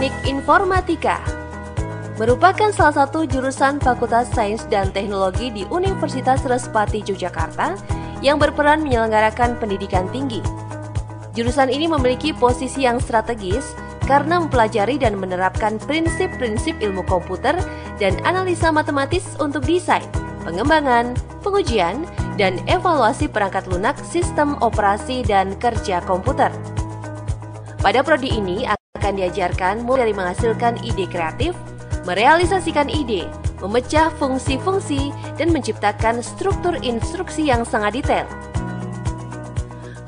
Teknik Informatika merupakan salah satu jurusan Fakultas Sains dan Teknologi di Universitas Respati Yogyakarta yang berperan menyelenggarakan pendidikan tinggi. Jurusan ini memiliki posisi yang strategis karena mempelajari dan menerapkan prinsip-prinsip ilmu komputer dan analisa matematis untuk desain, pengembangan, pengujian, dan evaluasi perangkat lunak sistem operasi dan kerja komputer. Pada prodi ini akan diajarkan mulai dari menghasilkan ide kreatif, merealisasikan ide, memecah fungsi-fungsi, dan menciptakan struktur instruksi yang sangat detail.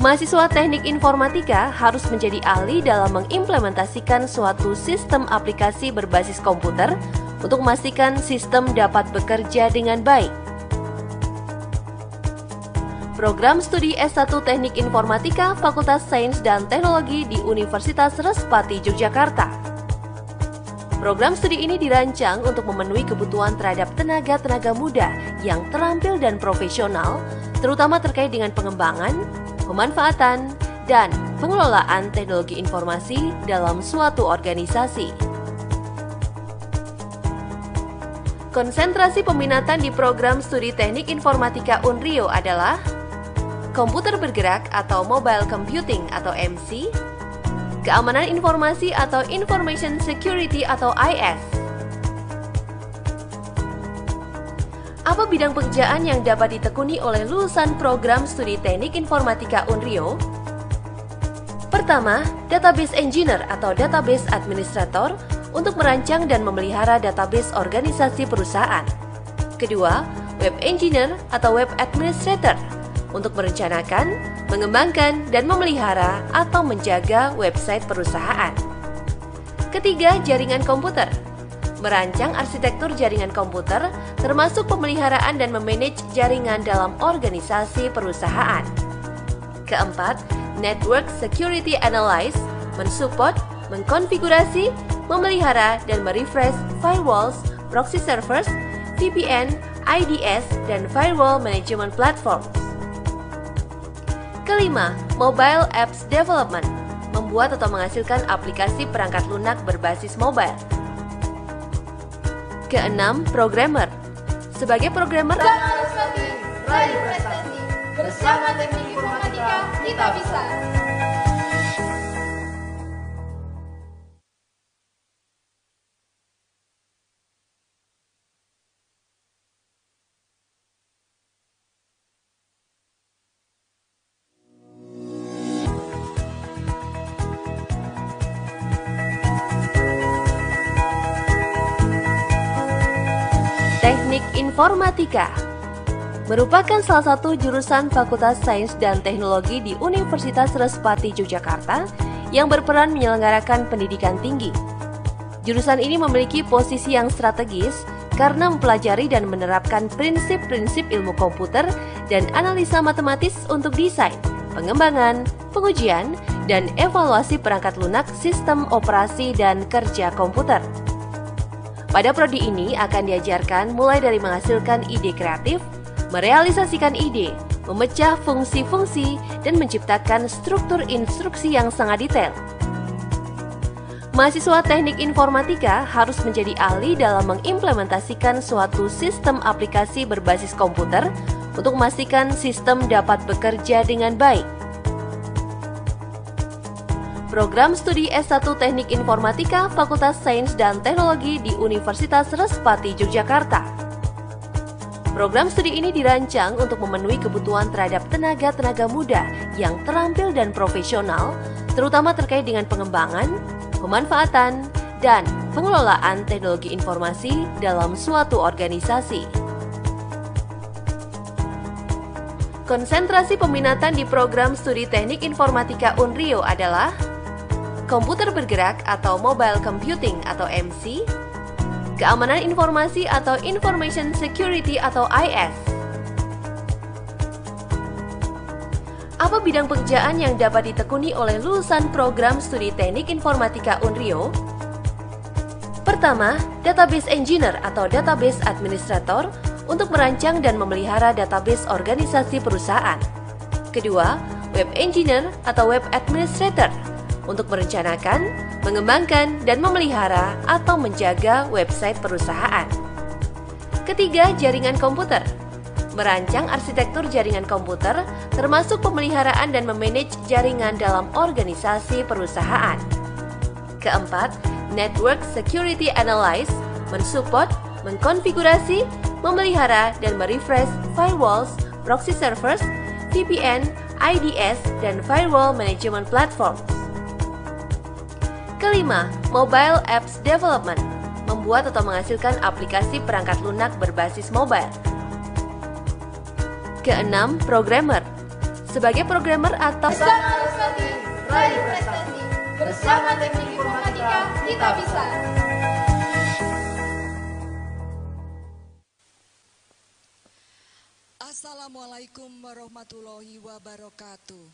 Mahasiswa Teknik Informatika harus menjadi ahli dalam mengimplementasikan suatu sistem aplikasi berbasis komputer untuk memastikan sistem dapat bekerja dengan baik. Program Studi S1 Teknik Informatika Fakultas Sains dan Teknologi di Universitas Respati Yogyakarta. Program studi ini dirancang untuk memenuhi kebutuhan terhadap tenaga-tenaga muda yang terampil dan profesional, terutama terkait dengan pengembangan, pemanfaatan, dan pengelolaan teknologi informasi dalam suatu organisasi. Konsentrasi peminatan di program studi Teknik Informatika Unrio adalah komputer bergerak atau mobile computing atau MC, keamanan informasi atau information security atau IS. Apa bidang pekerjaan yang dapat ditekuni oleh lulusan program studi Teknik Informatika Unrio? Pertama, database engineer atau database administrator untuk merancang dan memelihara database organisasi perusahaan. Kedua, web engineer atau web administrator untuk merencanakan, mengembangkan, dan memelihara atau menjaga website perusahaan. Ketiga, jaringan komputer. Merancang arsitektur jaringan komputer, termasuk pemeliharaan dan memanage jaringan dalam organisasi perusahaan. Keempat, network security analyst, mensupport, mengkonfigurasi, memelihara, dan merefresh firewalls, proxy servers, VPN, IDS, dan firewall management platform. Kelima, mobile apps development, membuat atau menghasilkan aplikasi perangkat lunak berbasis mobile. Keenam, programmer. Sebagai programmer, harus latih, raih prestasi. Bersama Teknik Informatika, kita bisa. Teknik Informatika merupakan salah satu jurusan Fakultas Sains dan Teknologi di Universitas Respati Yogyakarta yang berperan menyelenggarakan pendidikan tinggi. Jurusan ini memiliki posisi yang strategis karena mempelajari dan menerapkan prinsip-prinsip ilmu komputer dan analisa matematis untuk desain, pengembangan, pengujian, dan evaluasi perangkat lunak sistem operasi dan kerja komputer. Pada prodi ini akan diajarkan mulai dari menghasilkan ide kreatif, merealisasikan ide, memecah fungsi-fungsi, dan menciptakan struktur instruksi yang sangat detail. Mahasiswa Teknik Informatika harus menjadi ahli dalam mengimplementasikan suatu sistem aplikasi berbasis komputer untuk memastikan sistem dapat bekerja dengan baik. Program Studi S1 Teknik Informatika Fakultas Sains dan Teknologi di Universitas Respati Yogyakarta. Program studi ini dirancang untuk memenuhi kebutuhan terhadap tenaga-tenaga muda yang terampil dan profesional, terutama terkait dengan pengembangan, pemanfaatan, dan pengelolaan teknologi informasi dalam suatu organisasi. Konsentrasi peminatan di program studi Teknik Informatika Unrio adalah komputer bergerak atau mobile computing atau MC, keamanan informasi atau information security atau IS. Apa bidang pekerjaan yang dapat ditekuni oleh lulusan program studi Teknik Informatika Unrio? Pertama, database engineer atau database administrator untuk merancang dan memelihara database organisasi perusahaan. Kedua, web engineer atau web administrator untuk merencanakan, mengembangkan, dan memelihara atau menjaga website perusahaan. Ketiga, jaringan komputer. Merancang arsitektur jaringan komputer, termasuk pemeliharaan dan memanage jaringan dalam organisasi perusahaan. Keempat, network security analysis, mensupport, mengkonfigurasi, memelihara, dan merefresh firewalls, proxy servers, VPN, IDS, dan firewall management platforms. Kelima, mobile apps development, membuat atau menghasilkan aplikasi perangkat lunak berbasis mobile. Keenam, programmer. Sebagai programmer atau Bersama Lestari, raih prestasi. Bersama Teknik Informatika, kita bisa. Assalamualaikum warahmatullahi wabarakatuh.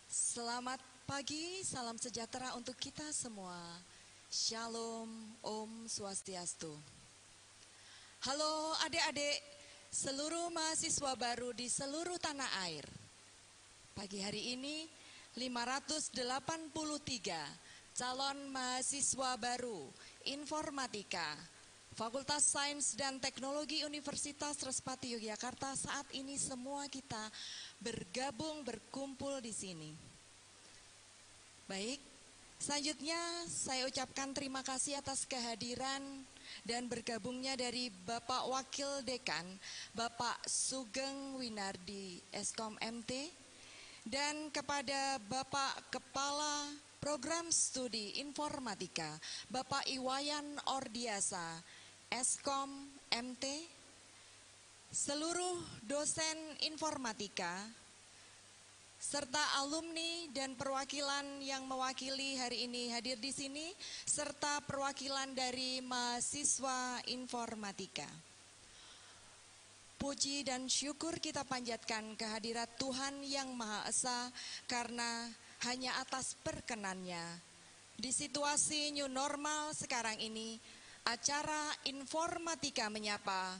Selamat pagi, salam sejahtera untuk kita semua. Shalom, Om Swastiastu. Halo adik-adik, seluruh mahasiswa baru di seluruh tanah air. Pagi hari ini 583 calon mahasiswa baru Informatika Fakultas Sains dan Teknologi Universitas Respati Yogyakarta, saat ini semua kita berkumpul di sini. Baik, selanjutnya saya ucapkan terima kasih atas kehadiran dan bergabungnya dari Bapak Wakil Dekan, Bapak Sugeng Winardi, Eskom MT, dan kepada Bapak Kepala Program Studi Informatika, Bapak Iwayan Ordiasa, Eskom MT, seluruh dosen informatika, serta alumni dan perwakilan yang mewakili hari ini hadir di sini, serta perwakilan dari mahasiswa informatika. Puji dan syukur kita panjatkan kehadirat Tuhan Yang Maha Esa, karena hanya atas perkenannya di situasi new normal sekarang ini, acara Informatika Menyapa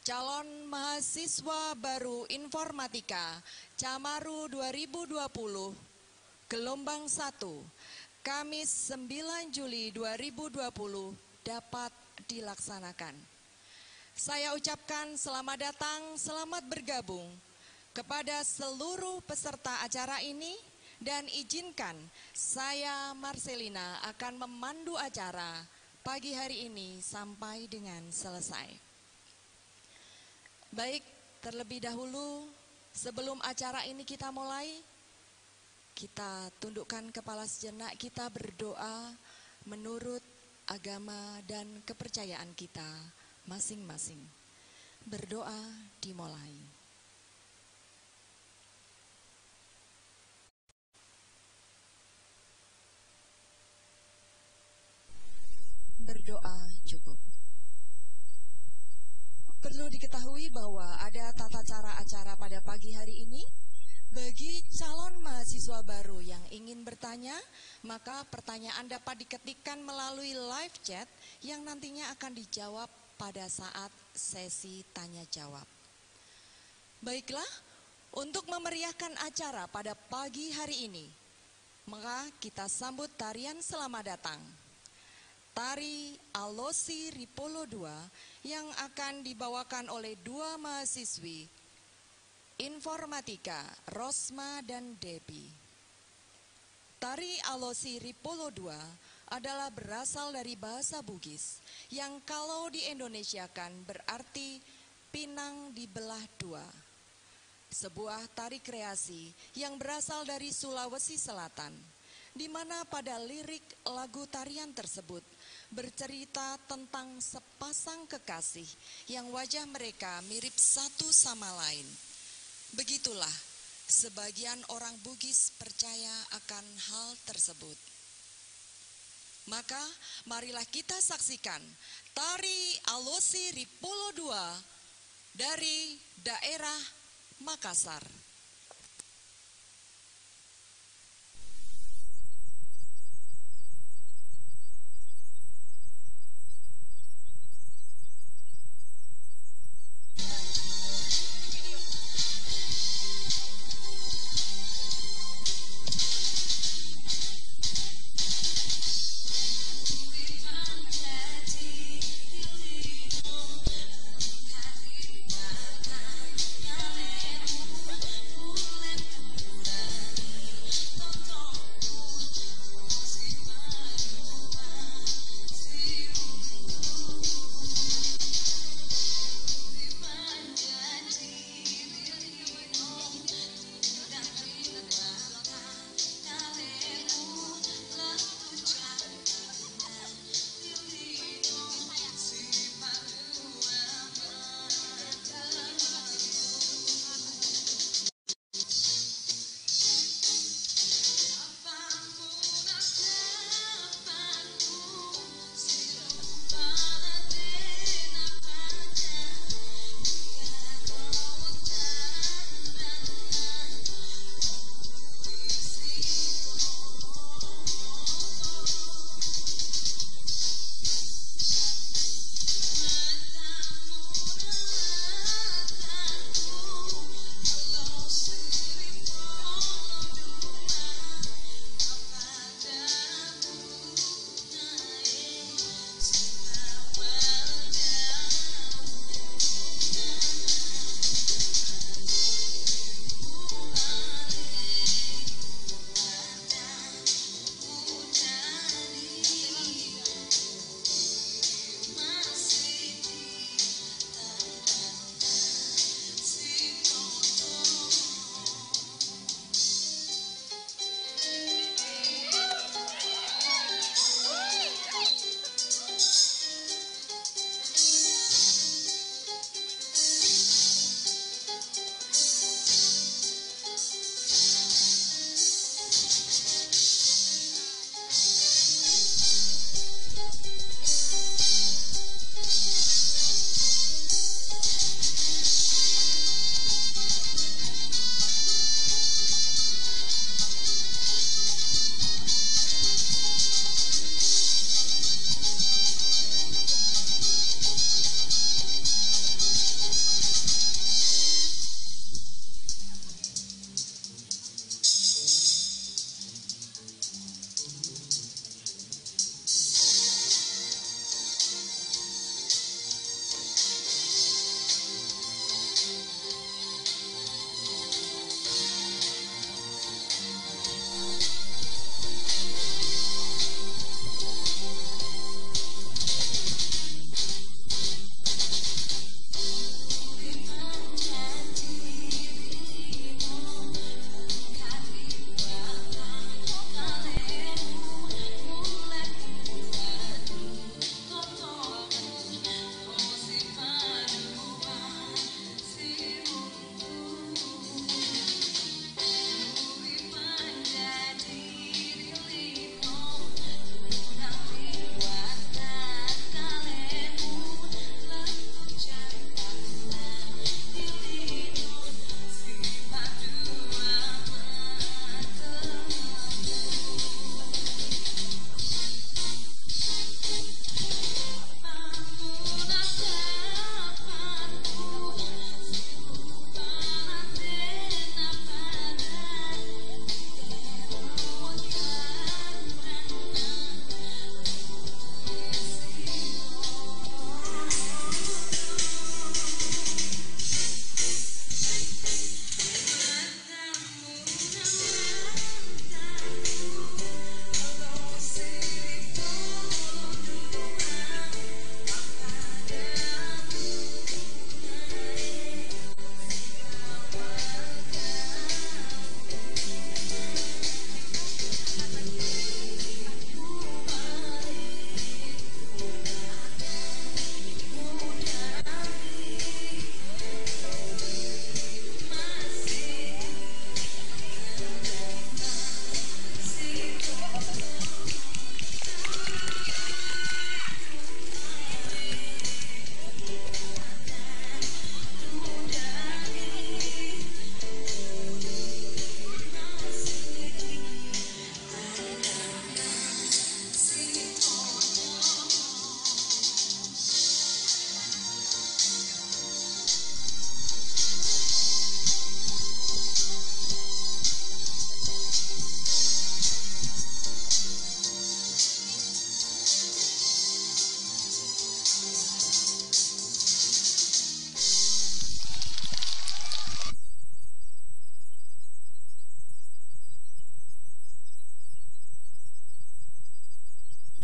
calon mahasiswa baru Informatika Camaru 2020 gelombang 1 Kamis 9 Juli 2020 dapat dilaksanakan. Saya ucapkan selamat datang, selamat bergabung kepada seluruh peserta acara ini, dan izinkan saya Marcelina akan memandu acara pagi hari ini sampai dengan selesai. Baik, terlebih dahulu sebelum acara ini kita mulai, kita tundukkan kepala sejenak, kita berdoa menurut agama dan kepercayaan kita masing-masing. Berdoa dimulai. Berdoa cukup. Perlu diketahui bahwa ada tata cara acara pada pagi hari ini. Bagi calon mahasiswa baru yang ingin bertanya, maka pertanyaan dapat diketikkan melalui live chat yang nantinya akan dijawab pada saat sesi tanya jawab. Baiklah, untuk memeriahkan acara pada pagi hari ini, maka kita sambut tarian selamat datang. Tari Alosi Ripolo II yang akan dibawakan oleh dua mahasiswi Informatika, Rosma dan Debbie. Tari Alosi Ripolo II adalah berasal dari bahasa Bugis yang kalau diindonesiakan berarti pinang dibelah dua. Sebuah tari kreasi yang berasal dari Sulawesi Selatan, di mana pada lirik lagu tarian tersebut bercerita tentang sepasang kekasih yang wajah mereka mirip satu sama lain. Begitulah sebagian orang Bugis percaya akan hal tersebut. Maka marilah kita saksikan tari Alosi Ripolo II dari daerah Makassar.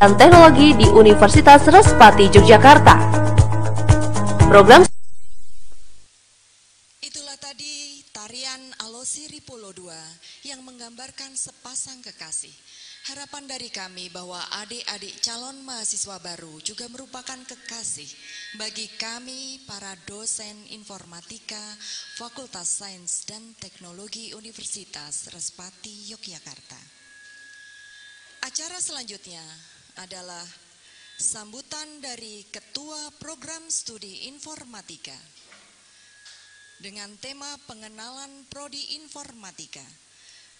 dan Teknologi di Universitas Respati Yogyakarta. Program Itulah tadi tarian Alosiri Polo II yang menggambarkan sepasang kekasih. Harapan dari kami bahwa adik-adik calon mahasiswa baru juga merupakan kekasih bagi kami para dosen informatika Fakultas Sains dan Teknologi Universitas Respati Yogyakarta. Acara selanjutnya adalah sambutan dari Ketua Program Studi Informatika dengan tema pengenalan Prodi Informatika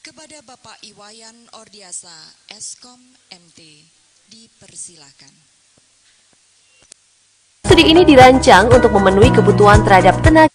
kepada Bapak Iwayan Ordiasa, Eskom MT. Dipersilakan. studi ini dirancang untuk memenuhi kebutuhan terhadap tenaga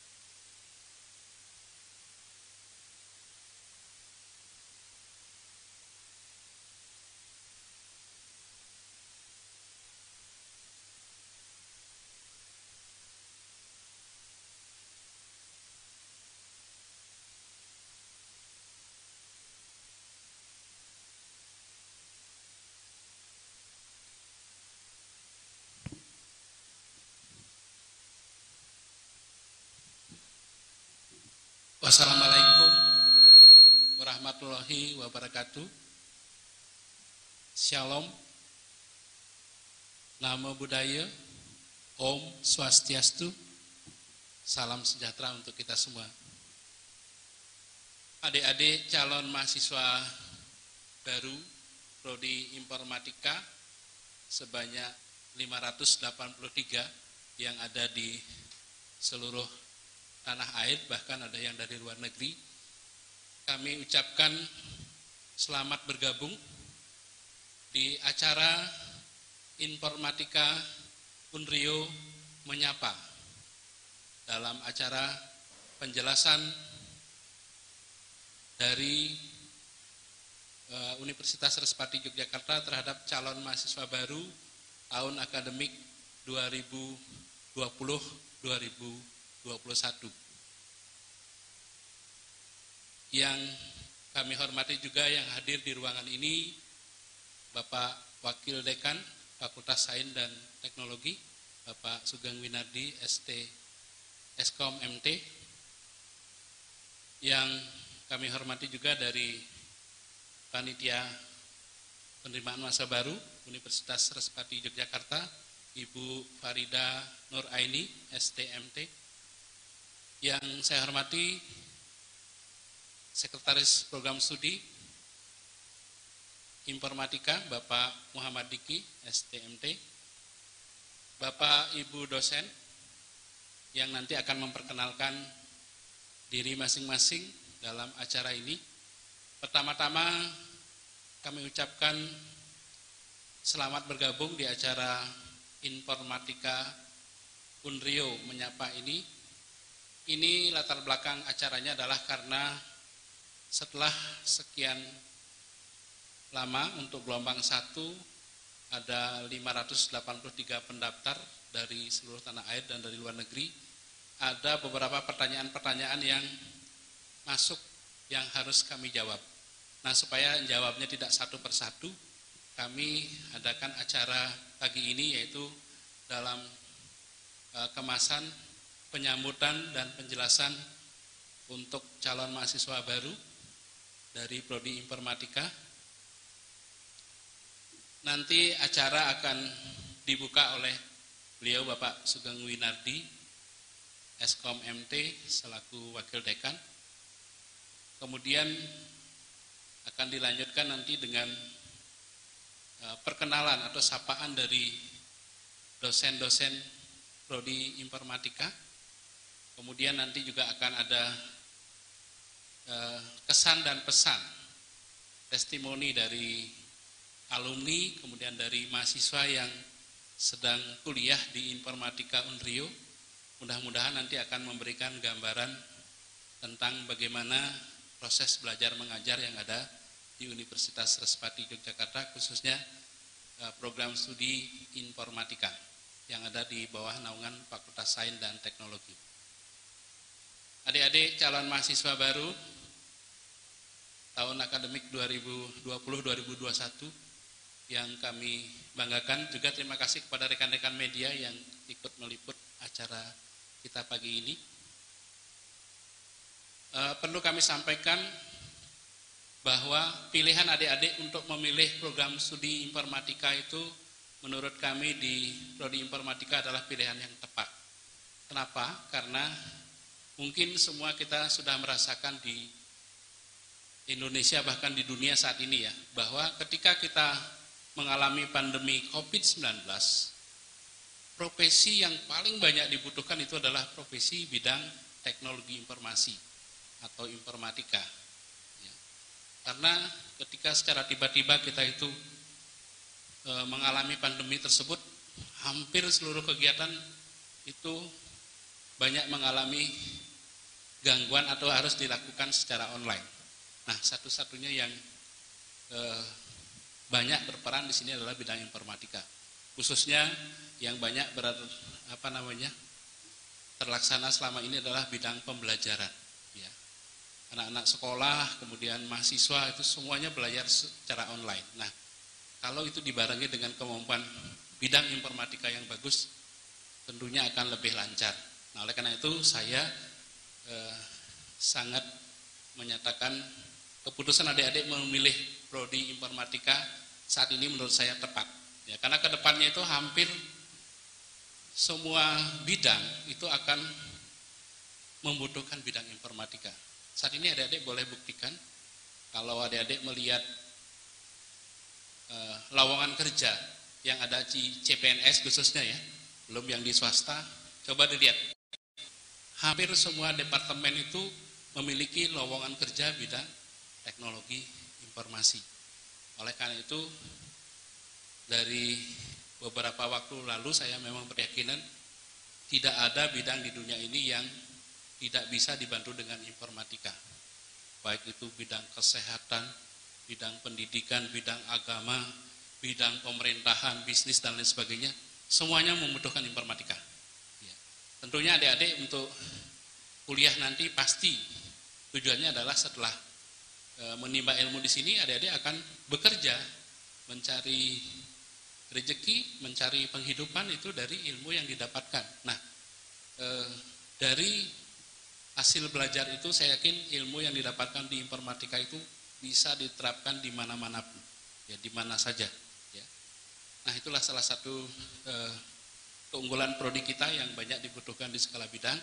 Wassalamualaikum warahmatullahi wabarakatuh. Shalom, Namo Buddhaya, Om Swastiastu, salam sejahtera untuk kita semua. Adik-adik calon mahasiswa baru Prodi Informatika sebanyak 583 yang ada di seluruh tanah air, bahkan ada yang dari luar negeri. Kami ucapkan selamat bergabung di acara Informatika Unrio Menyapa dalam acara penjelasan dari Universitas Respati Yogyakarta terhadap calon mahasiswa baru tahun akademik 2020-2021. Yang kami hormati juga yang hadir di ruangan ini, Bapak Wakil Dekan Fakultas Sains dan Teknologi, Bapak Sugeng Winardi, ST Eskom MT. Yang kami hormati juga dari Panitia Penerimaan Masa Baru Universitas Respati Yogyakarta, Ibu Farida Nur Aini, STMT. Yang saya hormati Sekretaris Program Studi Informatika, Bapak Muhammad Diki, STMT, Bapak Ibu dosen yang nanti akan memperkenalkan diri masing-masing dalam acara ini. Pertama-tama kami ucapkan selamat bergabung di acara Informatika Unrio Menyapa ini. Ini latar belakang acaranya adalah karena setelah sekian lama untuk gelombang 1 ada 583 pendaftar dari seluruh tanah air dan dari luar negeri. Ada beberapa pertanyaan-pertanyaan yang masuk yang harus kami jawab. Nah, supaya jawabnya tidak satu persatu, kami adakan acara pagi ini yaitu dalam kemasan penyambutan dan penjelasan untuk calon mahasiswa baru dari Prodi Informatika. Nanti acara akan dibuka oleh beliau Bapak Sugeng Winardi, Eskom MT selaku Wakil Dekan. Kemudian akan dilanjutkan nanti dengan perkenalan atau sapaan dari dosen-dosen Prodi Informatika. Kemudian nanti juga akan ada kesan dan pesan, testimoni dari alumni, kemudian dari mahasiswa yang sedang kuliah di Informatika Unrio. Mudah-mudahan nanti akan memberikan gambaran tentang bagaimana proses belajar mengajar yang ada di Universitas Respati Yogyakarta, khususnya program studi Informatika yang ada di bawah naungan Fakultas Sains dan Teknologi. Adik-adik calon mahasiswa baru tahun akademik 2020-2021, yang kami banggakan. Juga terima kasih kepada rekan-rekan media yang ikut meliput acara kita pagi ini. Perlu kami sampaikan bahwa pilihan adik-adik untuk memilih program studi informatika itu menurut kami di Prodi Informatika adalah pilihan yang tepat. Kenapa? Karena mungkin semua kita sudah merasakan di Indonesia bahkan di dunia saat ini ya, bahwa ketika kita mengalami pandemi COVID-19, profesi yang paling banyak dibutuhkan itu adalah profesi bidang teknologi informasi atau informatika. Ya. Karena ketika secara tiba-tiba kita itu mengalami pandemi tersebut, hampir seluruh kegiatan itu banyak mengalami gangguan atau harus dilakukan secara online. Nah, satu-satunya yang banyak berperan di sini adalah bidang informatika, khususnya yang banyak terlaksana selama ini adalah bidang pembelajaran. Ya. Anak-anak sekolah, kemudian mahasiswa itu semuanya belajar secara online. Nah, kalau itu dibarengi dengan kemampuan bidang informatika yang bagus, tentunya akan lebih lancar. Nah, oleh karena itu saya sangat menyatakan keputusan adik-adik memilih prodi informatika saat ini menurut saya tepat. Ya, karena kedepannya itu hampir semua bidang itu akan membutuhkan bidang informatika. Saat ini adik-adik boleh buktikan kalau adik-adik melihat lowongan kerja yang ada di CPNS khususnya ya, belum yang di swasta, coba dilihat. Hampir semua departemen itu memiliki lowongan kerja bidang teknologi informasi. Oleh karena itu, dari beberapa waktu lalu saya memang berkeyakinan tidak ada bidang di dunia ini yang tidak bisa dibantu dengan informatika. Baik itu bidang kesehatan, bidang pendidikan, bidang agama, bidang pemerintahan, bisnis, dan lain sebagainya, semuanya membutuhkan informatika. Ya. Tentunya adik-adik untuk kuliah nanti pasti tujuannya adalah setelah menimba ilmu di sini, adik-adik akan bekerja, mencari rezeki, mencari penghidupan itu dari ilmu yang didapatkan. Nah, dari hasil belajar itu saya yakin ilmu yang didapatkan di informatika itu bisa diterapkan di mana-mana pun, ya di mana saja. Ya. Nah, itulah salah satu keunggulan prodi kita yang banyak dibutuhkan di segala bidang.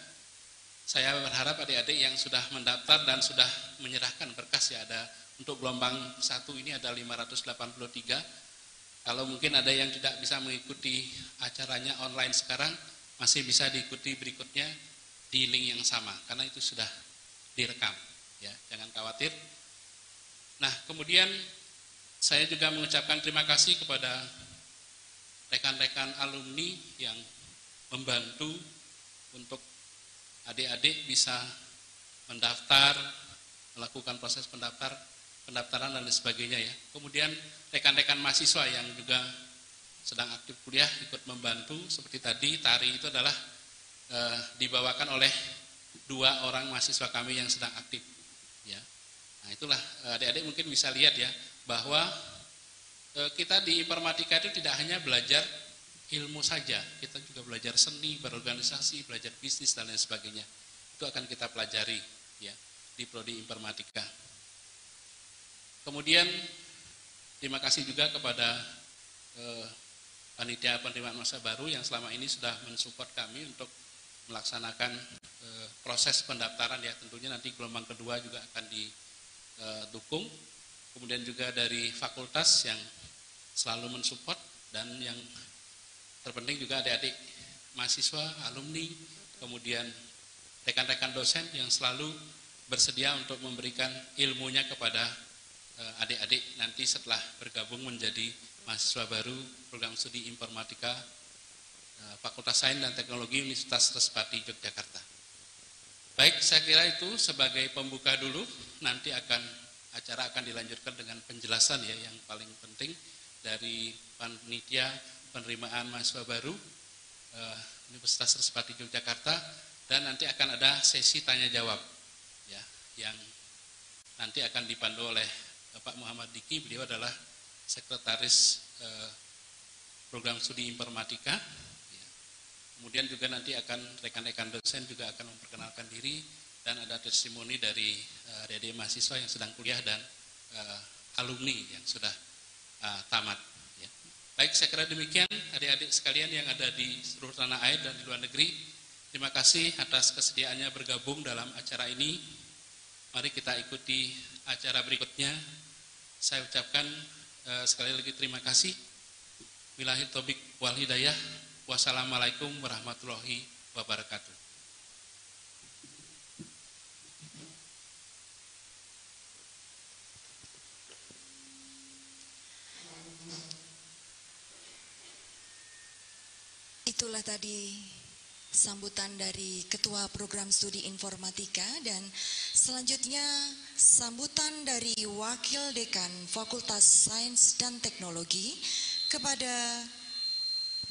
Saya berharap adik-adik yang sudah mendaftar dan sudah menyerahkan berkas ya, ada untuk gelombang 1 ini ada 583. Kalau mungkin ada yang tidak bisa mengikuti acaranya online sekarang, masih bisa diikuti berikutnya di link yang sama karena itu sudah direkam. Ya, jangan khawatir. Nah, kemudian saya juga mengucapkan terima kasih kepada rekan-rekan alumni yang membantu untuk adik-adik bisa mendaftar, melakukan proses pendaftaran dan lain sebagainya ya. Kemudian rekan-rekan mahasiswa yang juga sedang aktif kuliah ikut membantu. Seperti tadi tari itu adalah dibawakan oleh 2 orang mahasiswa kami yang sedang aktif. Ya. Nah, itulah adik-adik mungkin bisa lihat ya bahwa kita di informatika itu tidak hanya belajar ilmu saja, kita juga belajar seni, berorganisasi, belajar bisnis dan lain sebagainya. Itu akan kita pelajari ya di prodi informatika. Kemudian terima kasih juga kepada panitia penerimaan mahasiswa baru yang selama ini sudah mensupport kami untuk melaksanakan proses pendaftaran ya. Tentunya nanti gelombang kedua juga akan didukung. Kemudian juga dari fakultas yang selalu mensupport, dan yang terpenting juga adik-adik mahasiswa, alumni, kemudian rekan-rekan dosen yang selalu bersedia untuk memberikan ilmunya kepada adik-adik nanti setelah bergabung menjadi mahasiswa baru program studi informatika Fakultas Sains dan Teknologi Universitas Respati Yogyakarta. Baik, saya kira itu sebagai pembuka dulu, nanti acara akan dilanjutkan dengan penjelasan ya yang paling penting dari panitia penerimaan mahasiswa baru Universitas Respati Yogyakarta, dan nanti akan ada sesi tanya jawab ya yang nanti akan dipandu oleh Bapak Muhammad Diki. Beliau adalah sekretaris program studi informatika. Kemudian juga nanti akan rekan-rekan dosen juga akan memperkenalkan diri dan ada testimoni dari adik-adik mahasiswa yang sedang kuliah dan alumni yang sudah tamat. Ya. Baik, saya kira demikian adik-adik sekalian yang ada di seluruh tanah air dan di luar negeri. Terima kasih atas kesediaannya bergabung dalam acara ini. Mari kita ikuti acara berikutnya. Saya ucapkan sekali lagi terima kasih. Billahi taufiq wal hidayah. Wassalamualaikum warahmatullahi wabarakatuh. Itulah tadi sambutan dari Ketua Program Studi Informatika, dan selanjutnya sambutan dari Wakil Dekan Fakultas Sains dan Teknologi kepada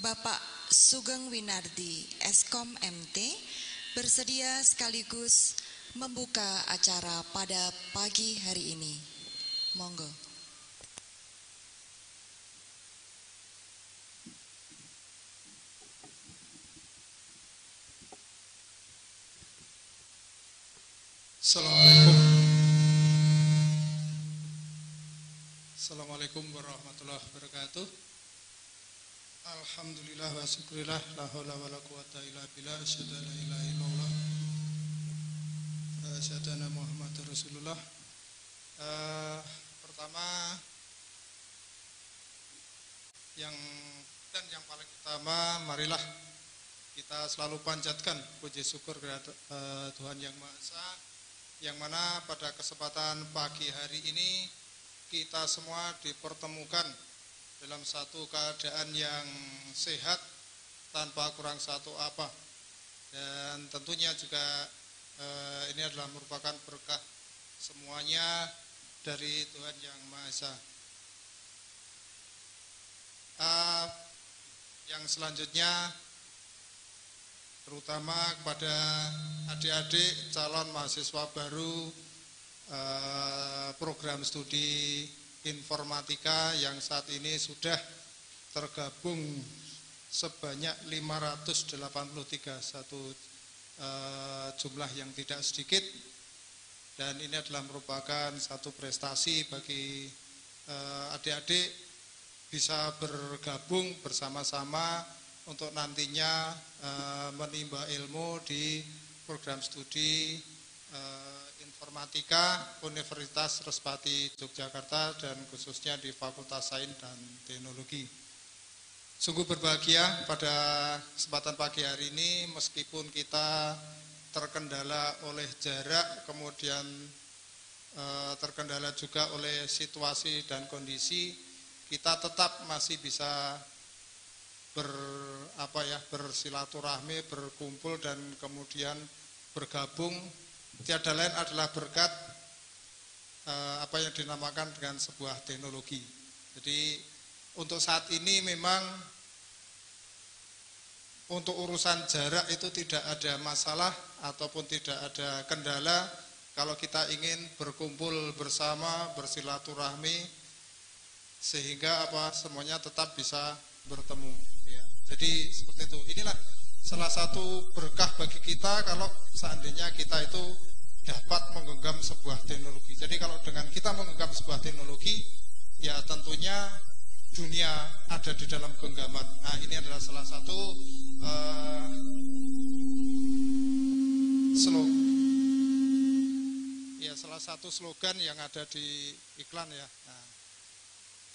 Bapak Sugeng Winardi, Eskom MT, bersedia sekaligus membuka acara pada pagi hari ini. Monggo. Assalamualaikum warahmatullahi wabarakatuh. Alhamdulillah wa syukurillah, la haula wa la quwata illa billah, asyhadu an la ilaha illallah wa asyhadu anna Muhammadar Rasulullah. Pertama yang paling utama, marilah kita selalu panjatkan puji syukur kepada Tuhan Yang Maha Esa, yang mana pada kesempatan pagi hari ini kita semua dipertemukan dalam satu keadaan yang sehat tanpa kurang satu apa, dan tentunya juga ini adalah merupakan berkah semuanya dari Tuhan Yang Maha Esa. Yang selanjutnya terutama kepada adik-adik calon mahasiswa baru program studi informatika yang saat ini sudah tergabung sebanyak 583, satu jumlah yang tidak sedikit, dan ini adalah merupakan satu prestasi bagi adik-adik bisa bergabung bersama-sama untuk nantinya menimba ilmu di program studi informatika Universitas Respati Yogyakarta, dan khususnya di Fakultas Sains dan Teknologi. Sungguh berbahagia pada kesempatan pagi hari ini, meskipun kita terkendala oleh jarak, kemudian terkendala juga oleh situasi dan kondisi, kita tetap masih bisa bersilaturahmi, berkumpul, dan kemudian bergabung. Tiada lain adalah berkat apa yang dinamakan dengan sebuah teknologi. Jadi untuk saat ini memang untuk urusan jarak itu tidak ada masalah ataupun tidak ada kendala kalau kita ingin berkumpul bersama, bersilaturahmi, sehingga semuanya tetap bisa bertemu. Ya. Jadi seperti itu. Inilah salah satu berkah bagi kita kalau seandainya kita itu dapat menggenggam sebuah teknologi. Jadi kalau dengan kita menggenggam sebuah teknologi, ya tentunya dunia ada di dalam genggaman. Nah, ini adalah salah satu salah satu slogan yang ada di iklan ya. Nah,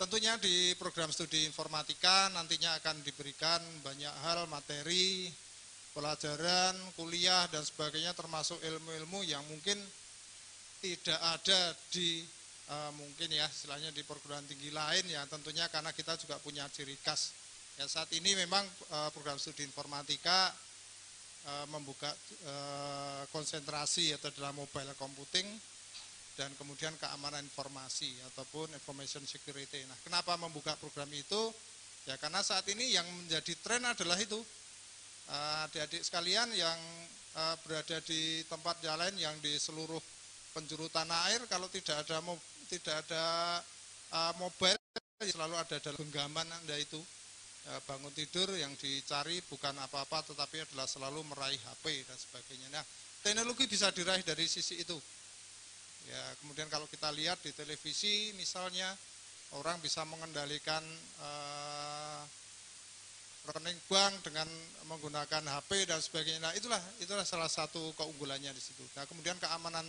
tentunya di program studi informatika nantinya akan diberikan banyak hal, materi, pelajaran, kuliah, dan sebagainya, termasuk ilmu-ilmu yang mungkin tidak ada di mungkin ya istilahnya di perguruan tinggi lain, ya tentunya karena kita juga punya ciri khas. Ya, saat ini memang program studi informatika membuka konsentrasi atau dalam mobile computing dan kemudian keamanan informasi ataupun information security. Nah, kenapa membuka program itu? Ya karena saat ini yang menjadi tren adalah itu. Adik-adik sekalian yang berada di tempat yang lain, yang di seluruh penjuru tanah air, kalau tidak ada mobile selalu ada dalam genggaman Anda itu. Bangun tidur yang dicari bukan apa-apa tetapi adalah selalu meraih HP dan sebagainya. Nah, teknologi bisa diraih dari sisi itu. Ya, kemudian kalau kita lihat di televisi misalnya orang bisa mengendalikan rekening bank dengan menggunakan HP dan sebagainya. Nah, itulah salah satu keunggulannya di situ. Nah, kemudian keamanan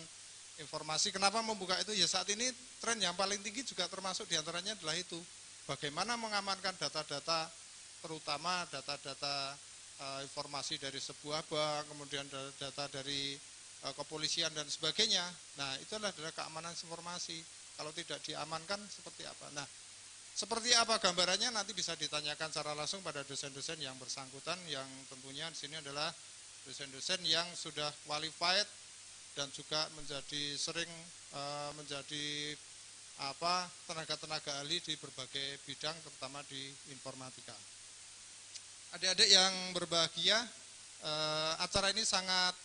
informasi, kenapa membuka itu? Ya saat ini tren yang paling tinggi juga termasuk diantaranya adalah itu. Bagaimana mengamankan data-data, terutama data-data informasi dari sebuah bank, kemudian data dari kepolisian dan sebagainya. Nah, itu adalah keamanan informasi. Kalau tidak diamankan seperti apa? Nah, seperti apa gambarannya nanti bisa ditanyakan secara langsung pada dosen-dosen yang bersangkutan, yang tentunya di sini adalah dosen-dosen yang sudah qualified dan juga sering menjadi tenaga-tenaga ahli di berbagai bidang, terutama di informatika. Adik-adik yang berbahagia, acara ini sangat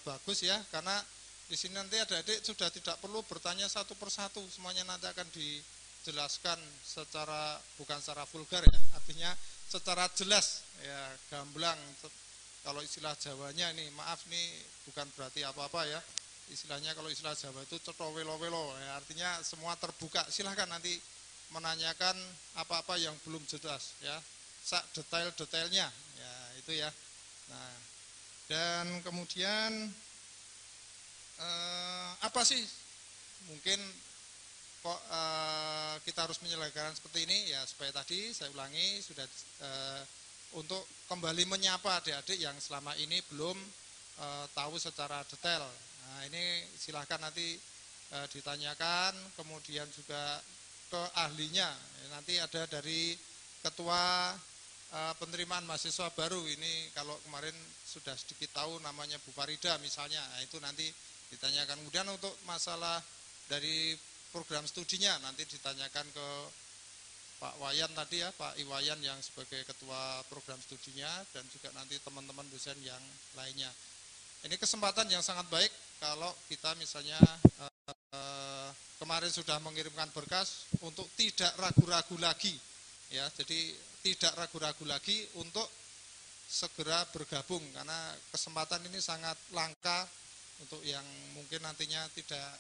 bagus ya, karena di sini nanti adik-adik sudah tidak perlu bertanya satu persatu, semuanya nanti akan dijelaskan bukan secara vulgar ya, artinya secara jelas ya, gamblang. Kalau istilah Jawanya ini, maaf nih bukan berarti apa-apa ya, istilahnya kalau istilah Jawa itu cetho welo-welo ya, artinya semua terbuka. Silahkan nanti menanyakan apa-apa yang belum jelas ya, sak detail-detailnya ya, itu ya. Nah, dan kemudian apa sih mungkin kok kita harus menyelenggarakan seperti ini ya, supaya tadi saya ulangi sudah untuk kembali menyapa adik-adik yang selama ini belum tahu secara detail. Nah, ini silahkan nanti ditanyakan, kemudian juga ke ahlinya. Nanti ada dari ketua penerimaan mahasiswa baru, ini kalau kemarin sudah sedikit tahu namanya Bu Farida misalnya, nah, itu nanti ditanyakan. Kemudian untuk masalah dari program studinya nanti ditanyakan ke Pak Wayan tadi ya, Pak Iwayan yang sebagai ketua program studinya, dan juga nanti teman-teman dosen yang lainnya. Ini kesempatan yang sangat baik kalau kita misalnya kemarin sudah mengirimkan berkas untuk tidak ragu-ragu lagi ya, jadi tidak ragu-ragu lagi untuk segera bergabung, karena kesempatan ini sangat langka untuk yang mungkin nantinya tidak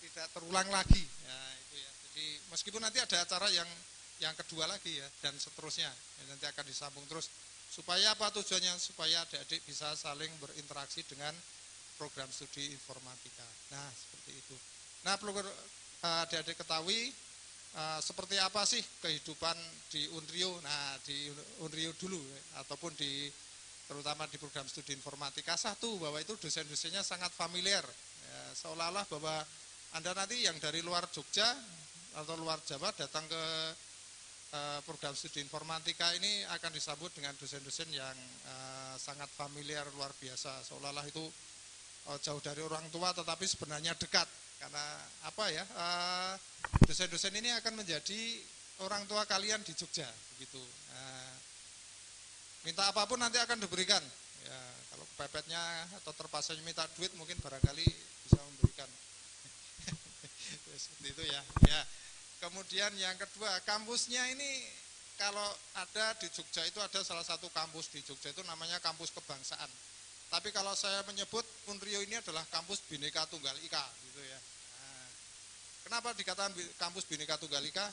tidak terulang lagi ya, itu ya. Jadi meskipun nanti ada acara yang kedua lagi ya, dan seterusnya ya, nanti akan disambung terus. Supaya apa tujuannya? Supaya adik-adik bisa saling berinteraksi dengan program studi informatika. Nah, seperti itu. Nah, perlu adik-adik ketahui seperti apa sih kehidupan di Unrio. Nah, di Unrio dulu ataupun terutama di program studi informatika. Satu, bahwa itu dosen-dosennya sangat familiar ya, seolah-olah bahwa Anda nanti yang dari luar Jogja atau luar Jawa datang ke program studi informatika ini akan disambut dengan dosen-dosen yang sangat familiar, luar biasa, seolah-olah itu jauh dari orang tua tetapi sebenarnya dekat, karena dosen-dosen ini akan menjadi orang tua kalian di Jogja begitu. Minta apapun nanti akan diberikan ya, kalau kepepetnya atau terpaksanya minta duit mungkin barangkali bisa memberikan. Seperti itu ya. Kemudian yang kedua, kampusnya ini kalau ada di Jogja itu ada salah satu kampus di Jogja itu namanya kampus kebangsaan. Tapi kalau saya menyebut Unrio ini adalah kampus Bhinneka Tunggal Ika gitu ya. Nah, kenapa dikatakan kampus Bhinneka Tunggal Ika?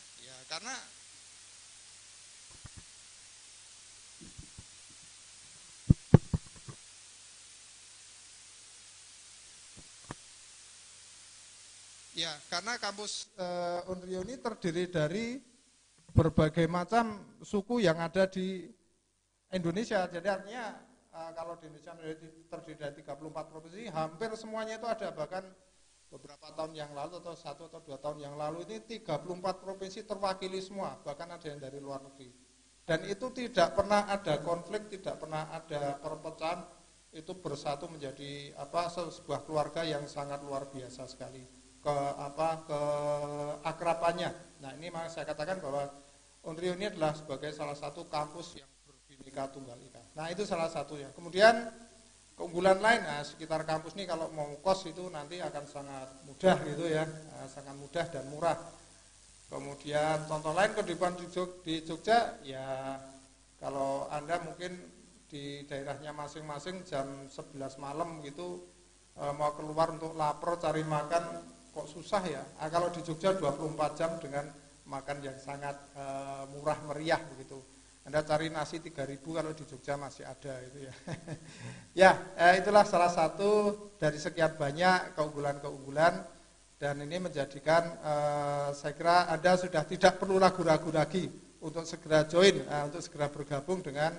Ya karena kampus Unrio ini terdiri dari berbagai macam suku yang ada di Indonesia. Jadi artinya kalau di Indonesia terdiri dari 34 provinsi, hampir semuanya itu ada. Bahkan beberapa tahun yang lalu atau 1 atau 2 tahun yang lalu ini 34 provinsi terwakili semua, bahkan ada yang dari luar negeri. Dan itu tidak pernah ada konflik, tidak pernah ada perpecahan, itu bersatu menjadi sebuah keluarga yang sangat luar biasa sekali. Keakrabannya. Nah, ini makanya saya katakan bahwa Unrio ini adalah sebagai salah satu kampus yang berbhinneka tunggal ika. Nah, itu salah satunya. Kemudian keunggulan lain, nah, sekitar kampus ini kalau mau kos itu nanti akan sangat mudah gitu ya, sangat mudah dan murah. Kemudian contoh lain kehidupan di Jogja, ya kalau Anda mungkin di daerahnya masing-masing jam 11 malam gitu mau keluar untuk lapar cari makan kok susah ya. Kalau di Jogja 24 jam dengan makan yang sangat murah meriah begitu. Anda cari nasi 3.000 kalau di Jogja masih ada itu ya. Ya, itulah salah satu dari sekian banyak keunggulan-keunggulan dan ini menjadikan saya kira Anda sudah tidak perlu ragu-ragu lagi untuk segera join, untuk segera bergabung dengan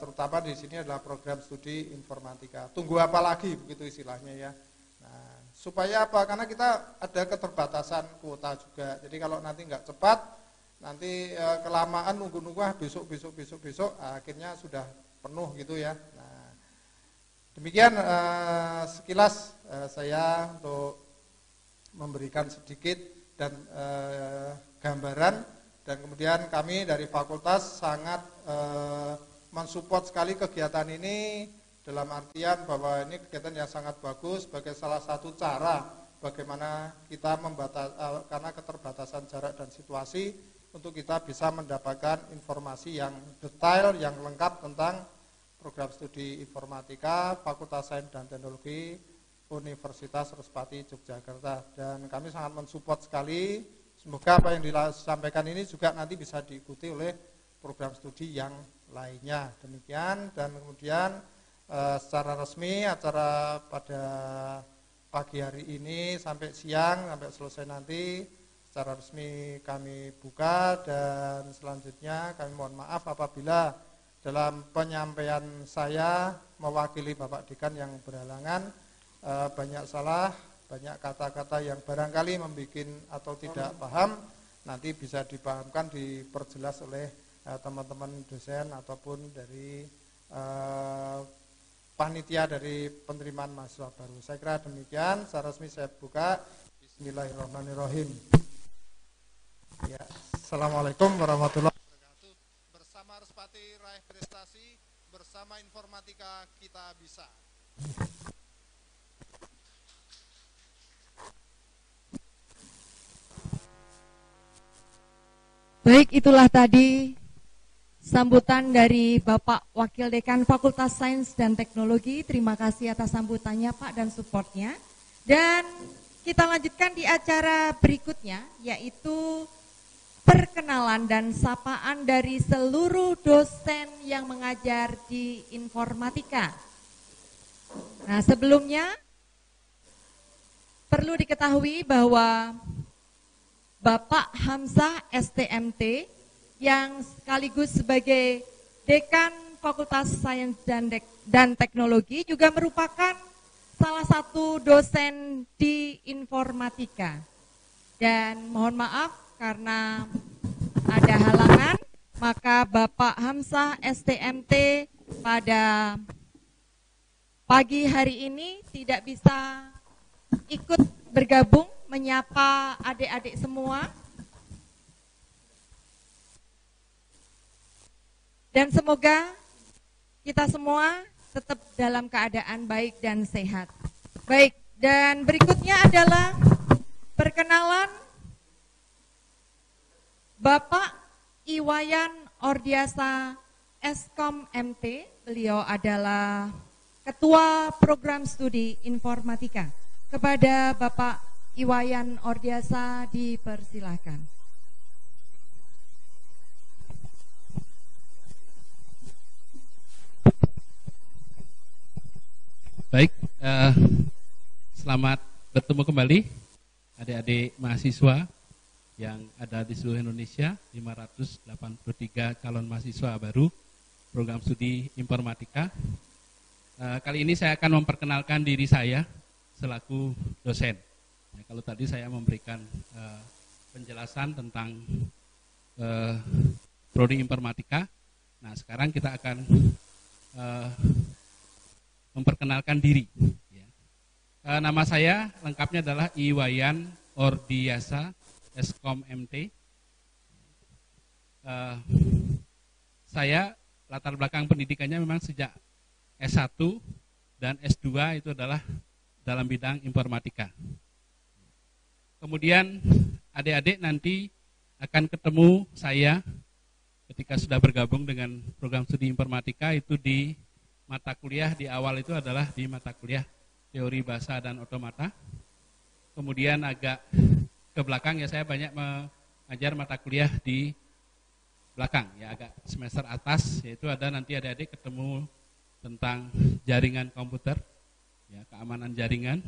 terutama di sini adalah program studi informatika. Tunggu apa lagi begitu istilahnya ya. Nah, supaya apa? Karena kita ada keterbatasan kuota juga. Jadi kalau nanti nggak cepat, nanti kelamaan nunggu-nunggu besok akhirnya sudah penuh gitu ya. Nah, demikian sekilas saya untuk memberikan sedikit dan gambaran, dan kemudian kami dari fakultas sangat mensupport sekali kegiatan ini dalam artian bahwa ini kegiatan yang sangat bagus sebagai salah satu cara bagaimana kita karena keterbatasan jarak dan situasi untuk kita bisa mendapatkan informasi yang detail, yang lengkap tentang program studi informatika Fakultas Sains dan Teknologi Universitas Respati Yogyakarta. Dan kami sangat mensupport sekali, semoga apa yang disampaikan ini juga nanti bisa diikuti oleh program studi yang lainnya. Demikian, dan kemudian secara resmi acara pada pagi hari ini sampai siang, sampai selesai nanti secara resmi kami buka, dan selanjutnya kami mohon maaf apabila dalam penyampaian saya mewakili Bapak Dekan yang berhalangan banyak salah, banyak kata-kata yang barangkali membuat atau tidak paham, nanti bisa dipahamkan, diperjelas oleh teman-teman dosen ataupun dari panitia dari penerimaan mahasiswa baru. Saya kira demikian, secara resmi saya buka. Bismillahirrahmanirrahim. Ya, Assalamualaikum warahmatullahi wabarakatuh. Bersama Respati Raih Prestasi, bersama informatika kita bisa. Baik, itulah tadi sambutan dari Bapak Wakil Dekan Fakultas Sains dan Teknologi. Terima kasih atas sambutannya Pak dan supportnya. Dan kita lanjutkan di acara berikutnya, yaitu perkenalan dan sapaan dari seluruh dosen yang mengajar di informatika. Nah, sebelumnya perlu diketahui bahwa Bapak Hamzah STMT yang sekaligus sebagai Dekan Fakultas Sains dan Teknologi juga merupakan salah satu dosen di informatika. Dan mohon maaf karena ada halangan, maka Bapak Hamzah STMT pada pagi hari ini tidak bisa ikut bergabung menyapa adik-adik semua. Dan semoga kita semua tetap dalam keadaan baik dan sehat. Baik, dan berikutnya adalah perkenalan Bapak Iwayan Ordiasa Eskom MT. Beliau adalah Ketua Program Studi Informatika. Kepada Bapak Iwayan Ordiasa dipersilahkan. Baik, selamat bertemu kembali adik-adik mahasiswa yang ada di seluruh Indonesia, 583 calon mahasiswa baru program studi informatika. Kali ini saya akan memperkenalkan diri saya selaku dosen. Nah, kalau tadi saya memberikan penjelasan tentang prodi informatika, nah sekarang kita akan memperkenalkan diri. Nama saya lengkapnya adalah Iwayan Ordiasa Eskom MT. Saya latar belakang pendidikannya memang sejak S1 dan S2 itu adalah dalam bidang informatika. Kemudian adik-adik nanti akan ketemu saya ketika sudah bergabung dengan program studi informatika itu di mata kuliah di awal itu adalah di mata kuliah teori bahasa dan otomata. Kemudian agak ke belakang ya saya banyak mengajar mata kuliah di belakang ya agak semester atas yaitu ada nanti adik-adik ketemu tentang jaringan komputer ya keamanan jaringan,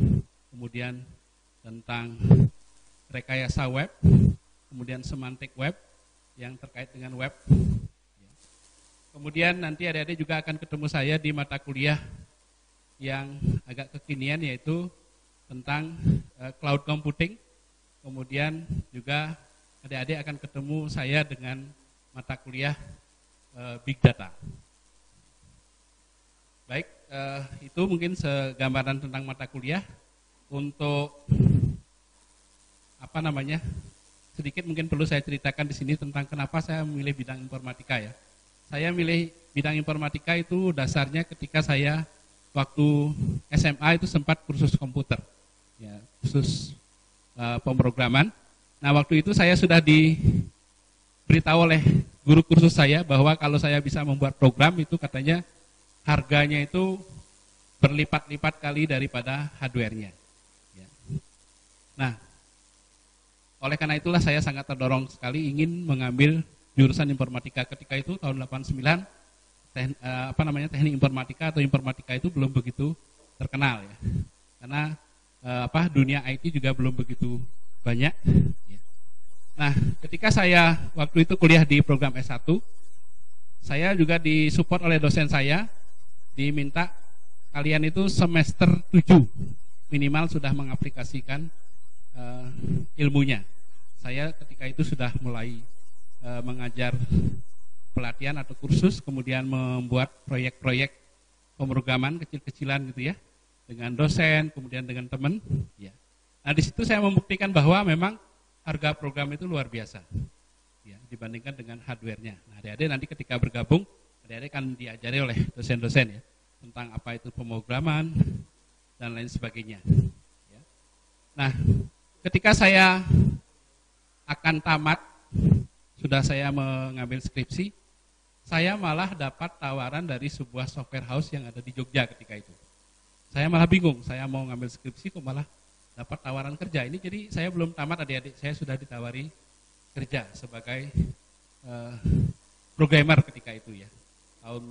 kemudian tentang rekayasa web, kemudian semantik web yang terkait dengan web. Kemudian nanti adik-adik juga akan ketemu saya di mata kuliah yang agak kekinian yaitu tentang cloud computing. Kemudian juga adik-adik akan ketemu saya dengan mata kuliah Big Data. Baik, itu mungkin segambaran tentang mata kuliah. Untuk sedikit mungkin perlu saya ceritakan di sini tentang kenapa saya memilih bidang informatika ya. Saya milih bidang informatika itu dasarnya ketika saya waktu SMA itu sempat kursus komputer, ya kursus pemrograman. Nah waktu itu saya sudah diberitahu oleh guru kursus saya bahwa kalau saya bisa membuat program itu katanya harganya itu berlipat-lipat kali daripada hardware-nya. Ya. Nah, oleh karena itulah saya sangat terdorong sekali ingin mengambil jurusan informatika ketika itu tahun 89. Teknik informatika atau informatika itu belum begitu terkenal ya. Karena dunia IT juga belum begitu banyak. Ya. Nah, ketika saya waktu itu kuliah di program S1, saya juga disupport oleh dosen saya, diminta kalian itu semester 7 minimal sudah mengaplikasikan ilmunya. Saya ketika itu sudah mulai mengajar pelatihan atau kursus, kemudian membuat proyek-proyek pemrograman kecil-kecilan gitu ya, dengan dosen, kemudian dengan teman. Ya. Nah di situ saya membuktikan bahwa memang harga program itu luar biasa, ya, dibandingkan dengan hardware-nya. Nah adik-adik nanti ketika bergabung, adik-adik akan diajari oleh dosen-dosen ya, tentang apa itu pemrograman dan lain sebagainya. Ya. Nah ketika saya akan tamat, sudah saya mengambil skripsi, saya malah dapat tawaran dari sebuah software house yang ada di Jogja ketika itu. Saya malah bingung, saya mau ngambil skripsi kok malah dapat tawaran kerja. Ini jadi saya belum tamat adik-adik, saya sudah ditawari kerja sebagai programmer ketika itu ya. Tahun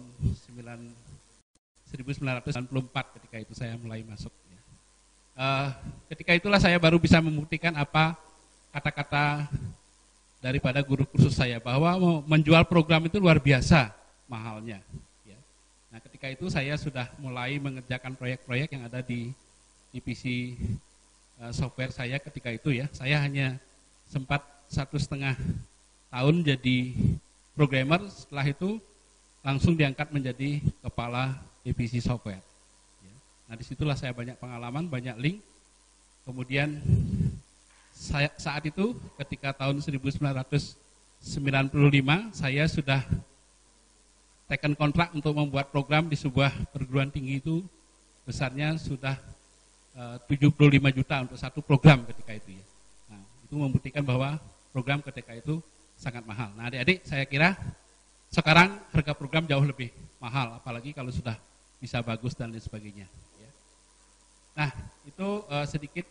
1994 ketika itu saya mulai masuk. Ya. Ketika itulah saya baru bisa membuktikan apa kata-kata daripada guru kursus saya bahwa menjual program itu luar biasa mahalnya. Ya. Nah ketika itu saya sudah mulai mengerjakan proyek-proyek yang ada di divisi software saya ketika itu ya. Saya hanya sempat 1,5 tahun jadi programmer, setelah itu langsung diangkat menjadi kepala divisi software. Ya. Nah disitulah saya banyak pengalaman, banyak link. Kemudian saat itu ketika tahun 1995 saya sudah taken kontrak untuk membuat program di sebuah perguruan tinggi itu besarnya sudah 75 juta untuk satu program ketika itu ya. Nah, itu membuktikan bahwa program ketika itu sangat mahal. Nah, adik-adik saya kira sekarang harga program jauh lebih mahal apalagi kalau sudah bisa bagus dan lain sebagainya ya. Nah, itu sedikit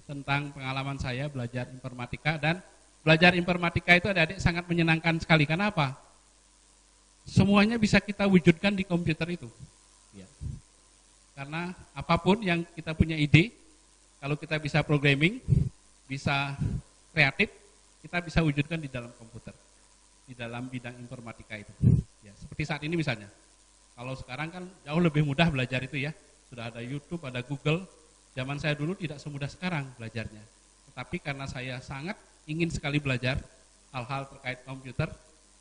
tentang pengalaman saya belajar informatika, dan belajar informatika itu adik-adik sangat menyenangkan sekali. Karena apa? Semuanya bisa kita wujudkan di komputer itu. Ya. Karena apapun yang kita punya ide, kalau kita bisa programming, bisa kreatif, kita bisa wujudkan di dalam komputer, di dalam bidang informatika itu. Ya, seperti saat ini misalnya. Kalau sekarang kan jauh lebih mudah belajar itu ya. Sudah ada YouTube, ada Google. Zaman saya dulu tidak semudah sekarang belajarnya. Tetapi karena saya sangat ingin sekali belajar hal-hal terkait komputer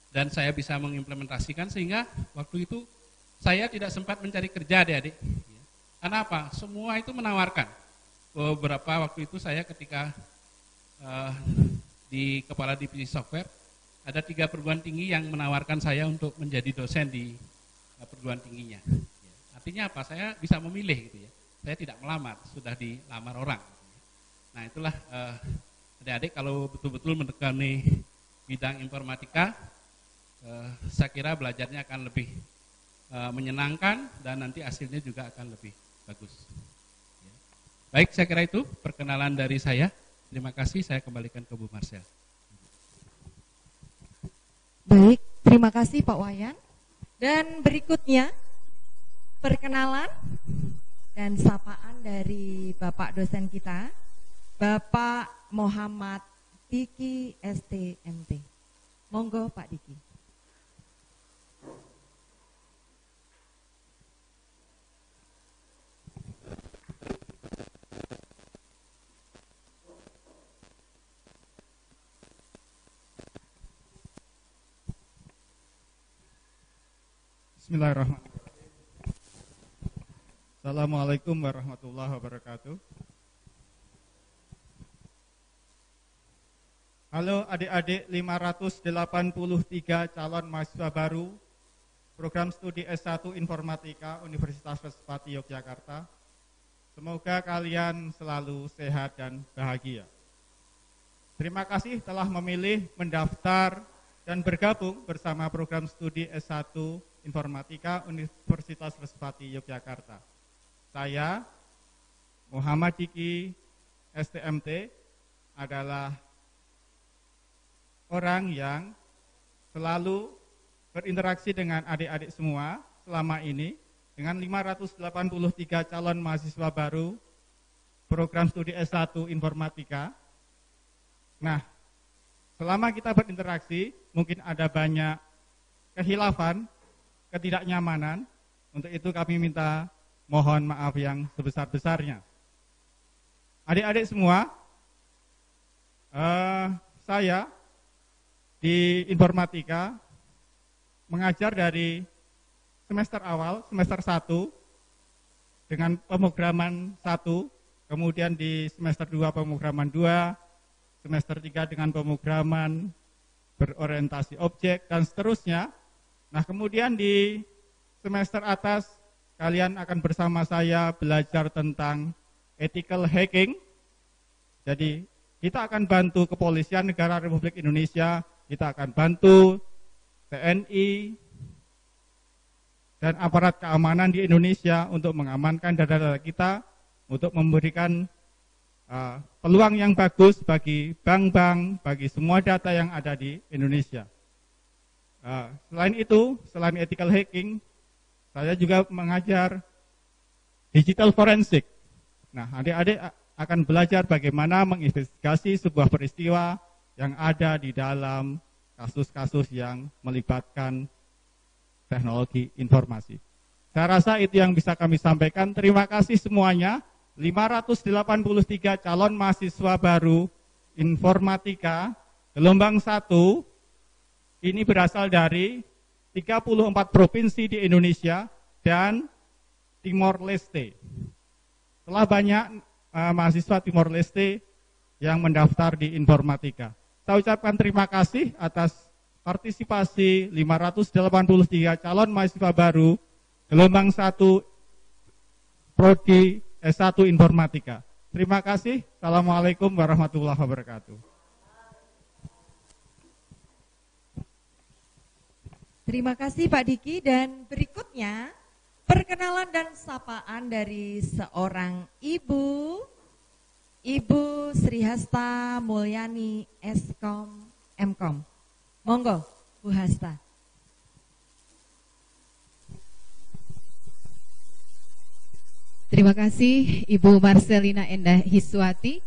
dan saya bisa mengimplementasikan sehingga waktu itu saya tidak sempat mencari kerja adik-adik. Karena apa? Semua itu menawarkan. Beberapa waktu itu saya ketika di kepala divisi software ada 3 perguruan tinggi yang menawarkan saya untuk menjadi dosen di perguruan tingginya. Artinya apa? Saya bisa memilih gitu ya. Saya tidak melamar, sudah dilamar orang. Nah itulah adik-adik kalau betul-betul menekuni bidang informatika, saya kira belajarnya akan lebih menyenangkan dan nanti hasilnya juga akan lebih bagus. Baik, saya kira itu perkenalan dari saya. Terima kasih, saya kembalikan ke Bu Marcel. Baik, terima kasih Pak Wayan. Dan berikutnya perkenalan dan sapaan dari Bapak dosen kita, Bapak Muhammad Diki STMT. Monggo Pak Diki. Bismillahirrahmanirrahim. Assalamualaikum warahmatullahi wabarakatuh. Halo adik-adik 583 calon mahasiswa baru program studi S1 Informatika Universitas Vespati Yogyakarta. Semoga kalian selalu sehat dan bahagia. Terima kasih telah memilih mendaftar dan bergabung bersama program studi S1 Informatika Universitas Vespati Yogyakarta. Saya, Muhammad Diki, STMT, adalah orang yang selalu berinteraksi dengan adik-adik semua selama ini dengan 583 calon mahasiswa baru program studi S1 Informatika. Nah, selama kita berinteraksi, mungkin ada banyak kehilafan, ketidaknyamanan. Untuk itu kami minta mohon maaf yang sebesar-besarnya. Adik-adik semua, saya di informatika mengajar dari semester awal, semester 1 dengan pemrograman 1, kemudian di semester 2 pemrograman 2, semester 3 dengan pemrograman berorientasi objek, dan seterusnya. Nah, kemudian di semester atas kalian akan bersama saya belajar tentang ethical hacking. Jadi kita akan bantu Kepolisian Negara Republik Indonesia, kita akan bantu TNI dan aparat keamanan di Indonesia untuk mengamankan data-data kita, untuk memberikan peluang yang bagus bagi bank-bank, bagi semua data yang ada di Indonesia. Selain itu, selain ethical hacking, saya juga mengajar digital forensik. Nah, adik-adik akan belajar bagaimana menginvestigasi sebuah peristiwa yang ada di dalam kasus-kasus yang melibatkan teknologi informasi. Saya rasa itu yang bisa kami sampaikan. Terima kasih semuanya. 583 calon mahasiswa baru informatika gelombang 1 ini berasal dari 34 provinsi di Indonesia dan Timor Leste. Telah banyak mahasiswa Timor Leste yang mendaftar di informatika. Saya ucapkan terima kasih atas partisipasi 583 calon mahasiswa baru gelombang 1 Prodi S1 Informatika. Terima kasih. Assalamualaikum warahmatullahi wabarakatuh. Terima kasih Pak Diki, dan berikutnya perkenalan dan sapaan dari seorang ibu, Ibu Sri Hasta Mulyani Eskom Mkom. Monggo Bu Hasta. Terima kasih Ibu Marcelina Endah Hiswati.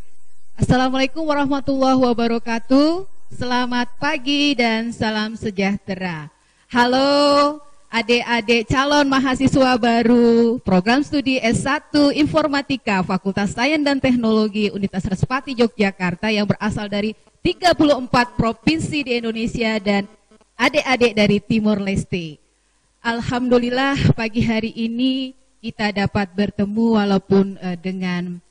Assalamualaikum warahmatullahi wabarakatuh. Selamat pagi dan salam sejahtera. Halo adik-adik calon mahasiswa baru program studi S1 Informatika Fakultas Sains dan Teknologi Universitas Vespati Yogyakarta yang berasal dari 34 provinsi di Indonesia dan adik-adik dari Timor Leste. Alhamdulillah pagi hari ini kita dapat bertemu walaupun dengan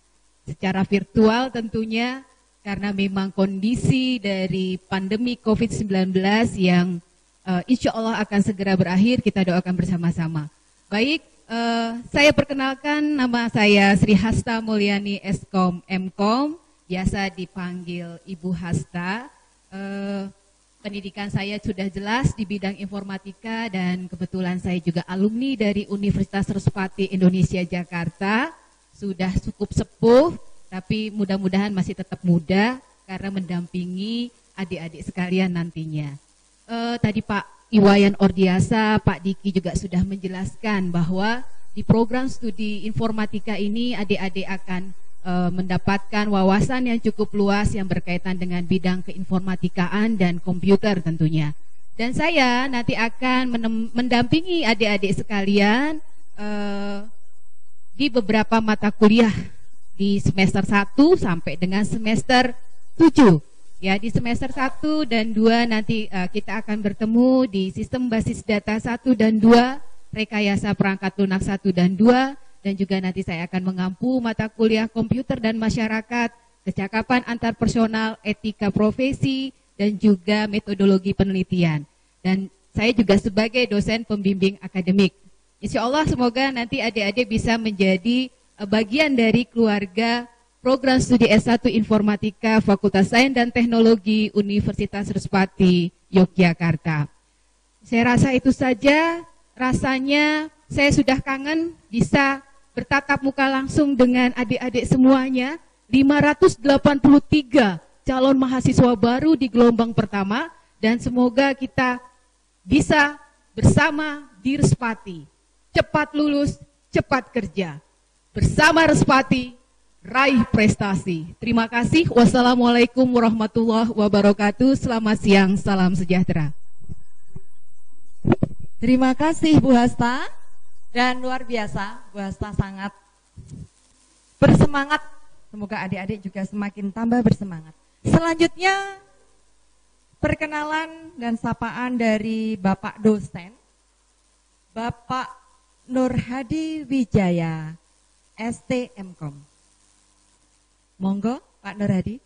secara virtual tentunya, karena memang kondisi dari pandemi COVID-19 yang insya Allah akan segera berakhir, kita doakan bersama-sama. Baik, Saya perkenalkan, nama saya Sri Hasta Mulyani Eskom Mkom, biasa dipanggil Ibu Hasta. Pendidikan saya sudah jelas di bidang informatika dan kebetulan saya juga alumni dari Universitas Respati Indonesia Jakarta. Sudah cukup sepuh, tapi mudah-mudahan masih tetap muda karena mendampingi adik-adik sekalian nantinya. Tadi Pak Iwayan Ordiasa, Pak Diki juga sudah menjelaskan bahwa di program studi informatika ini adik-adik akan mendapatkan wawasan yang cukup luas yang berkaitan dengan bidang keinformatikaan dan komputer tentunya. Dan saya nanti akan mendampingi adik-adik sekalian di beberapa mata kuliah di semester 1 sampai dengan semester 7. Ya, di semester 1 dan 2 nanti kita akan bertemu di sistem basis data 1 dan 2, rekayasa perangkat lunak 1 dan 2, dan juga nanti saya akan mengampu mata kuliah komputer dan masyarakat, kecakapan antarpersonal, etika profesi, dan juga metodologi penelitian. Dan saya juga sebagai dosen pembimbing akademik. Insya Allah semoga nanti adik-adik bisa menjadi bagian dari keluarga program studi S1 Informatika Fakultas Sains dan Teknologi Universitas Respati Yogyakarta. Saya rasa itu saja, rasanya saya sudah kangen bisa bertatap muka langsung dengan adik-adik semuanya, 583 calon mahasiswa baru di gelombang pertama, dan semoga kita bisa bersama di Respati. Cepat lulus, cepat kerja. Bersama Respati, raih prestasi. Terima kasih. Wassalamualaikum warahmatullahi wabarakatuh. Selamat siang, salam sejahtera. Terima kasih Bu Hasta. Dan luar biasa, Bu Hasta sangat bersemangat. Semoga adik-adik juga semakin tambah bersemangat. Selanjutnya, perkenalan dan sapaan dari Bapak dosen, Bapak Nur Hadi Wijaya, STMkom. Monggo, Pak Nur Hadi.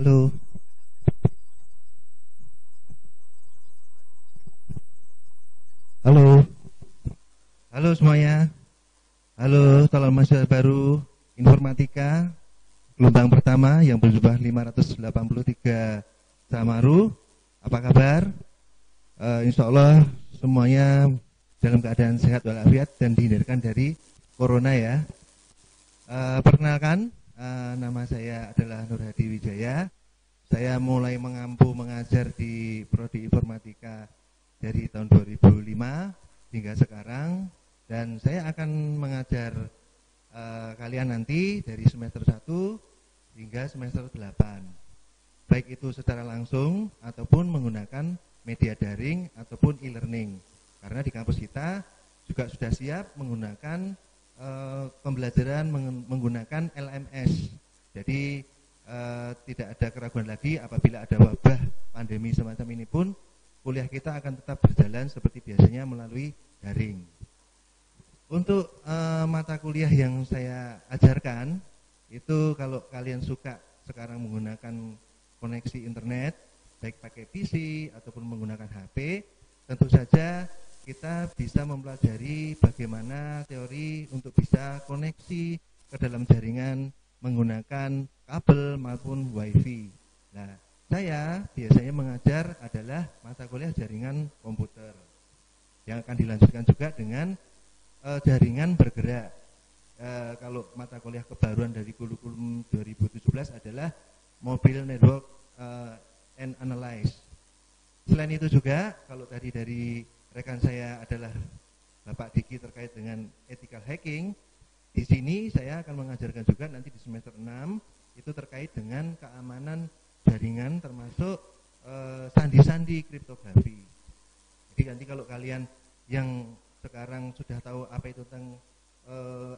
Halo. Halo. Halo semuanya. Halo calon mahasiswa baru informatika gelombang pertama yang berjumlah 583 Samaru. Apa kabar? Insya Allah semuanya dalam keadaan sehat walafiat dan dihindarkan dari corona ya. Perkenalkan, nama saya adalah Nur Hadi Wijaya. Saya mulai mengajar di Prodi Informatika dari tahun 2005 hingga sekarang, dan saya akan mengajar kalian nanti dari semester 1 hingga semester 8, baik itu secara langsung ataupun menggunakan media daring ataupun e-learning, karena di kampus kita juga sudah siap menggunakan pembelajaran menggunakan LMS. Jadi tidak ada keraguan lagi apabila ada wabah pandemi semacam ini pun kuliah kita akan tetap berjalan seperti biasanya melalui daring. Untuk mata kuliah yang saya ajarkan, itu kalau kalian suka sekarang menggunakan koneksi internet, baik pakai PC ataupun menggunakan HP, tentu saja kita bisa mempelajari bagaimana teori untuk bisa koneksi ke dalam jaringan menggunakan kabel maupun WiFi. Nah, saya biasanya mengajar adalah mata kuliah jaringan komputer yang akan dilanjutkan juga dengan jaringan bergerak. Kalau mata kuliah kebaruan dari kurikulum 2017 adalah Mobile Network and Analyze. Selain itu juga, kalau tadi dari rekan saya adalah Bapak Diki terkait dengan ethical hacking, di sini saya akan mengajarkan juga nanti di semester 6 itu terkait dengan keamanan jaringan termasuk sandi-sandi kriptografi. Jadi nanti kalau kalian yang sekarang sudah tahu apa itu tentang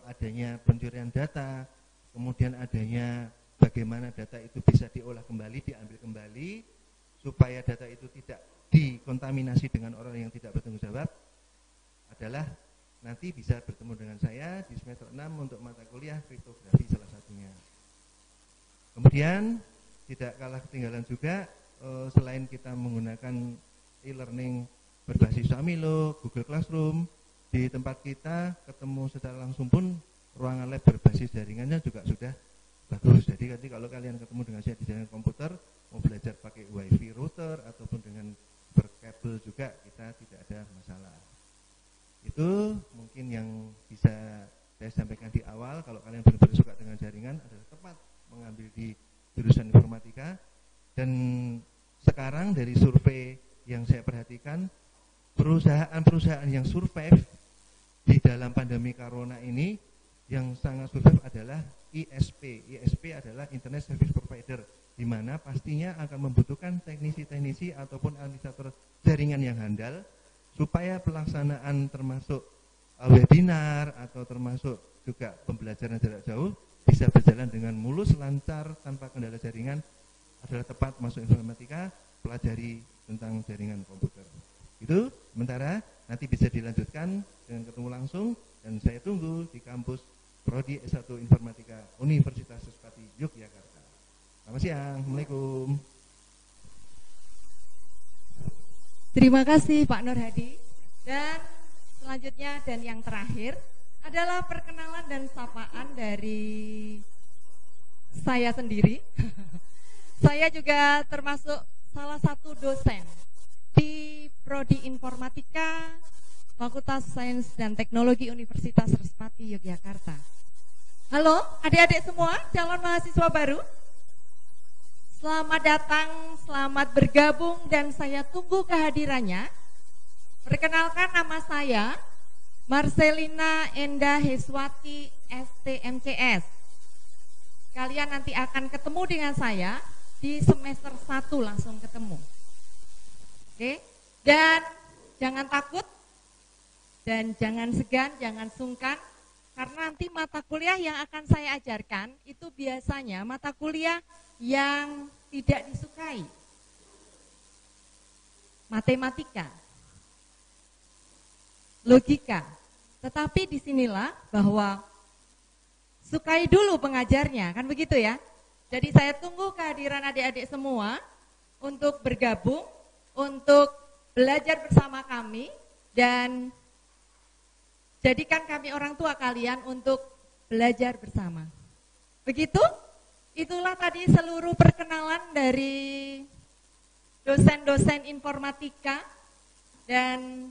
adanya pencurian data, kemudian adanya bagaimana data itu bisa diolah kembali, diambil kembali, supaya data itu tidak dikontaminasi dengan orang yang tidak bertanggung jawab, adalah nanti bisa bertemu dengan saya di semester 6 untuk mata kuliah kriptografi salah satunya. Kemudian tidak kalah ketinggalan juga selain kita menggunakan e-learning berbasis Samilo, Google Classroom, di tempat kita ketemu secara langsung pun ruangan lab berbasis jaringannya juga sudah bagus. Jadi kalau kalian ketemu dengan saya di jaringan komputer, mau belajar pakai WiFi router ataupun dengan berkabel juga, kita tidak ada masalah. Itu mungkin yang bisa saya sampaikan di awal. Kalau kalian benar-benar suka dengan jaringan, adalah tepat mengambil di jurusan informatika. Dan sekarang dari survei yang saya perhatikan, perusahaan-perusahaan yang survive di dalam pandemi corona ini, yang sangat survive adalah ISP. ISP adalah Internet Service Provider, di mana pastinya akan membutuhkan teknisi-teknisi ataupun administrator jaringan yang handal, supaya pelaksanaan termasuk webinar atau termasuk juga pembelajaran jarak jauh bisa berjalan dengan mulus, lancar, tanpa kendala jaringan, adalah tepat masuk informatika, pelajari tentang jaringan komputer. Itu sementara, nanti bisa dilanjutkan dengan ketemu langsung, dan saya tunggu di kampus Prodi S1 Informatika Universitas Sespati Yogyakarta. Selamat siang, Assalamualaikum. Terima kasih Pak Nur Hadi. Dan selanjutnya dan yang terakhir adalah perkenalan dan sapaan dari saya sendiri. Saya juga termasuk salah satu dosen di Prodi Informatika Fakultas Sains dan Teknologi Universitas Sespati Yogyakarta. Halo adik-adik semua, calon mahasiswa baru. Selamat datang, selamat bergabung, dan saya tunggu kehadirannya. Perkenalkan, nama saya Marcelina Endah Hiswati, STMCS. Kalian nanti akan ketemu dengan saya di semester 1, langsung ketemu. Oke? Dan jangan takut dan jangan segan, jangan sungkan, karena nanti mata kuliah yang akan saya ajarkan itu biasanya mata kuliah yang tidak disukai. Matematika, logika. Tetapi disinilah bahwa sukai dulu pengajarnya, kan begitu ya. Jadi saya tunggu kehadiran adik-adik semua untuk bergabung, untuk belajar bersama kami, dan jadikan kami orang tua kalian untuk belajar bersama. Begitu? Itulah tadi seluruh perkenalan dari dosen-dosen informatika. Dan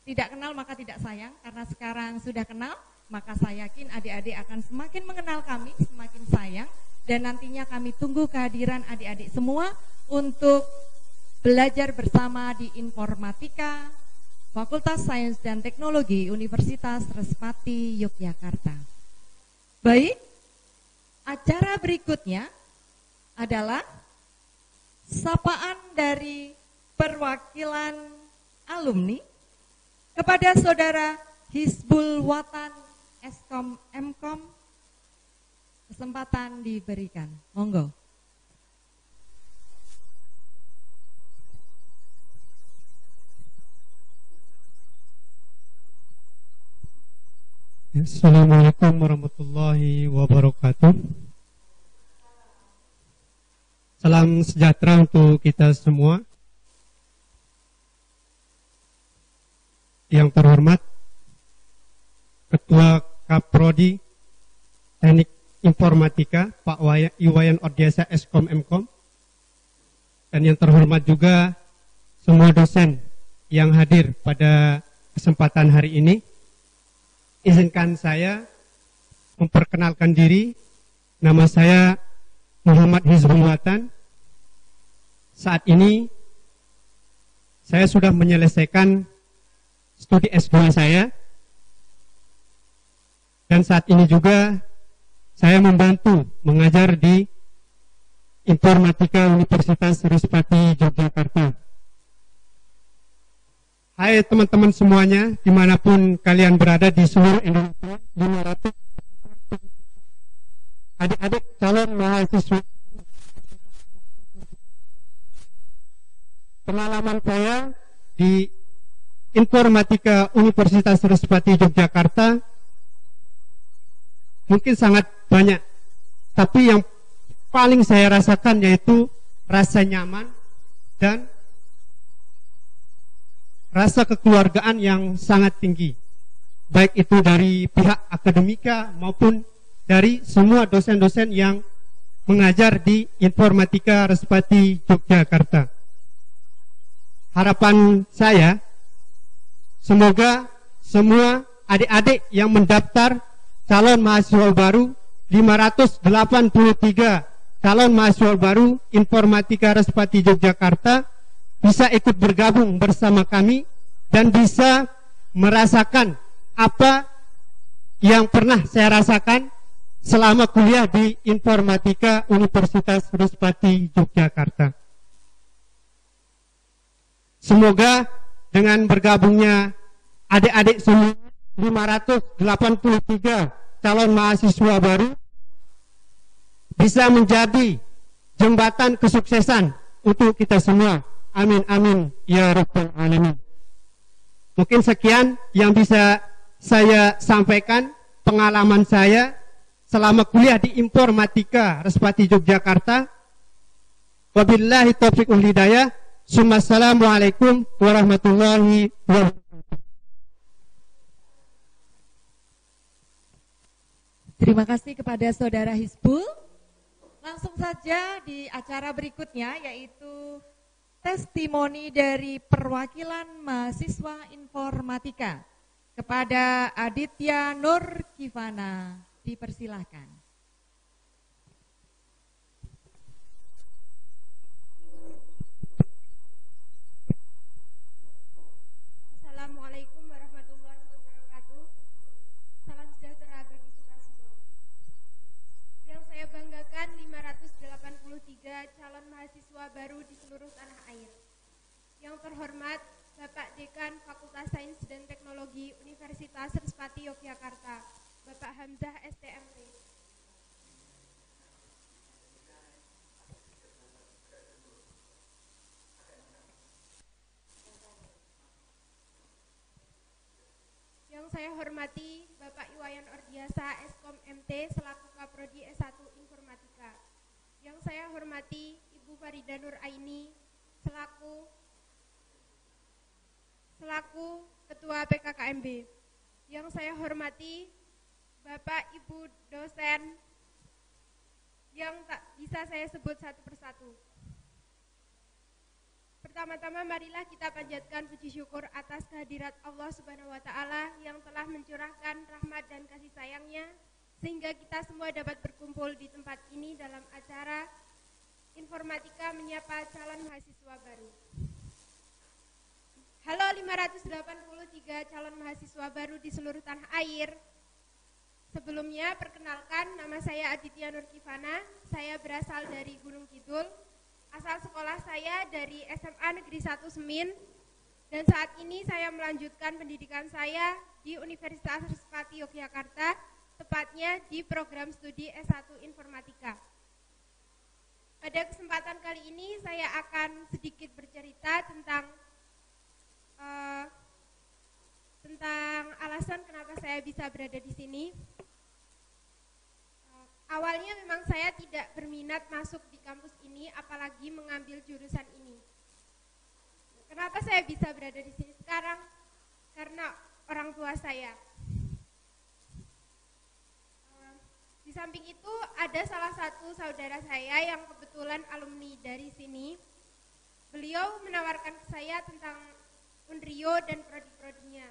tidak kenal maka tidak sayang, karena sekarang sudah kenal, maka saya yakin adik-adik akan semakin mengenal kami, semakin sayang. Dan nantinya kami tunggu kehadiran adik-adik semua untuk belajar bersama di informatika Fakultas Sains dan Teknologi Universitas Sespati Yogyakarta. Baik, acara berikutnya adalah sapaan dari perwakilan alumni kepada Saudara Hizbul Watan Eskom Mkom. Kesempatan diberikan, monggo. Assalamualaikum warahmatullahi wabarakatuh. Salam sejahtera untuk kita semua. Yang terhormat Ketua Kaprodi Teknik Informatika Pak Iwayan Ordiasa Eskom Mkom, dan yang terhormat juga semua dosen yang hadir pada kesempatan hari ini. Izinkan saya memperkenalkan diri. Nama saya Muhammad Hizbul Watan. Saat ini saya sudah menyelesaikan studi S2 saya. Dan saat ini juga saya membantu mengajar di Informatika Universitas Sespati Yogyakarta. Hai teman-teman semuanya, dimanapun kalian berada di seluruh Indonesia, 500 adik-adik calon mahasiswa. Pengalaman saya di Informatika Universitas Sespati Yogyakarta mungkin sangat banyak, tapi yang paling saya rasakan yaitu rasa nyaman, dan rasa kekeluargaan yang sangat tinggi, baik itu dari pihak akademika maupun dari semua dosen-dosen yang mengajar di Informatika Respati Yogyakarta. Harapan saya, semoga semua adik-adik yang mendaftar calon mahasiswa baru 583 calon mahasiswa baru Informatika Respati Yogyakarta bisa ikut bergabung bersama kami dan bisa merasakan apa yang pernah saya rasakan selama kuliah di Informatika Universitas Respati Yogyakarta. Semoga dengan bergabungnya adik-adik semua 583 calon mahasiswa baru bisa menjadi jembatan kesuksesan untuk kita semua. Amin amin ya rabbal alamin. Mungkin sekian yang bisa saya sampaikan pengalaman saya selama kuliah di Informatika Respati Yogyakarta. Wabillahi taufiq wal hidayah. Assalamualaikum warahmatullahi wabarakatuh. Terima kasih kepada Saudara Hizbul. Langsung saja di acara berikutnya, yaitu testimoni dari perwakilan mahasiswa Informatika kepada Aditya Nur Kivana. Dipersilahkan. Assalamualaikum warahmatullahi wabarakatuh. Salam sejahtera bagi kita semua. Yang saya banggakan 583 calon mahasiswa baru di seluruh tanah air. Yang terhormat Bapak Dekan Fakultas Sains dan Teknologi Universitas Respati Yogyakarta, Bapak Hamzah STMT. Yang saya hormati Bapak Iwayan Ordiasa Eskom MT selaku Kaprodi S1 Informatika. Yang saya hormati Ibu Farida Nur Aini selaku Ketua PKKMB. Yang saya hormati Bapak Ibu dosen yang tak bisa saya sebut satu persatu. Pertama-tama marilah kita panjatkan puji syukur atas kehadirat Allah Subhanahu wa taala yang telah mencurahkan rahmat dan kasih sayangnya sehingga kita semua dapat berkumpul di tempat ini dalam acara Informatika menyapa calon mahasiswa baru. Halo 583 calon mahasiswa baru di seluruh tanah air. Sebelumnya perkenalkan, nama saya Aditya Nur Kivana. Saya berasal dari Gunung Kidul. Asal sekolah saya dari SMA Negeri 1 Semin. Dan saat ini saya melanjutkan pendidikan saya di Universitas Respati Yogyakarta, tepatnya di program studi S1 Informatika. Pada kesempatan kali ini saya akan sedikit bercerita tentang alasan kenapa saya bisa berada di sini. Awalnya memang saya tidak berminat masuk di kampus ini, apalagi mengambil jurusan ini. Kenapa saya bisa berada di sini sekarang? Karena orang tua saya. Di samping itu ada salah satu saudara saya yang kebetulan alumni dari sini. Beliau menawarkan ke saya tentang Unrio dan prodi-prodinya.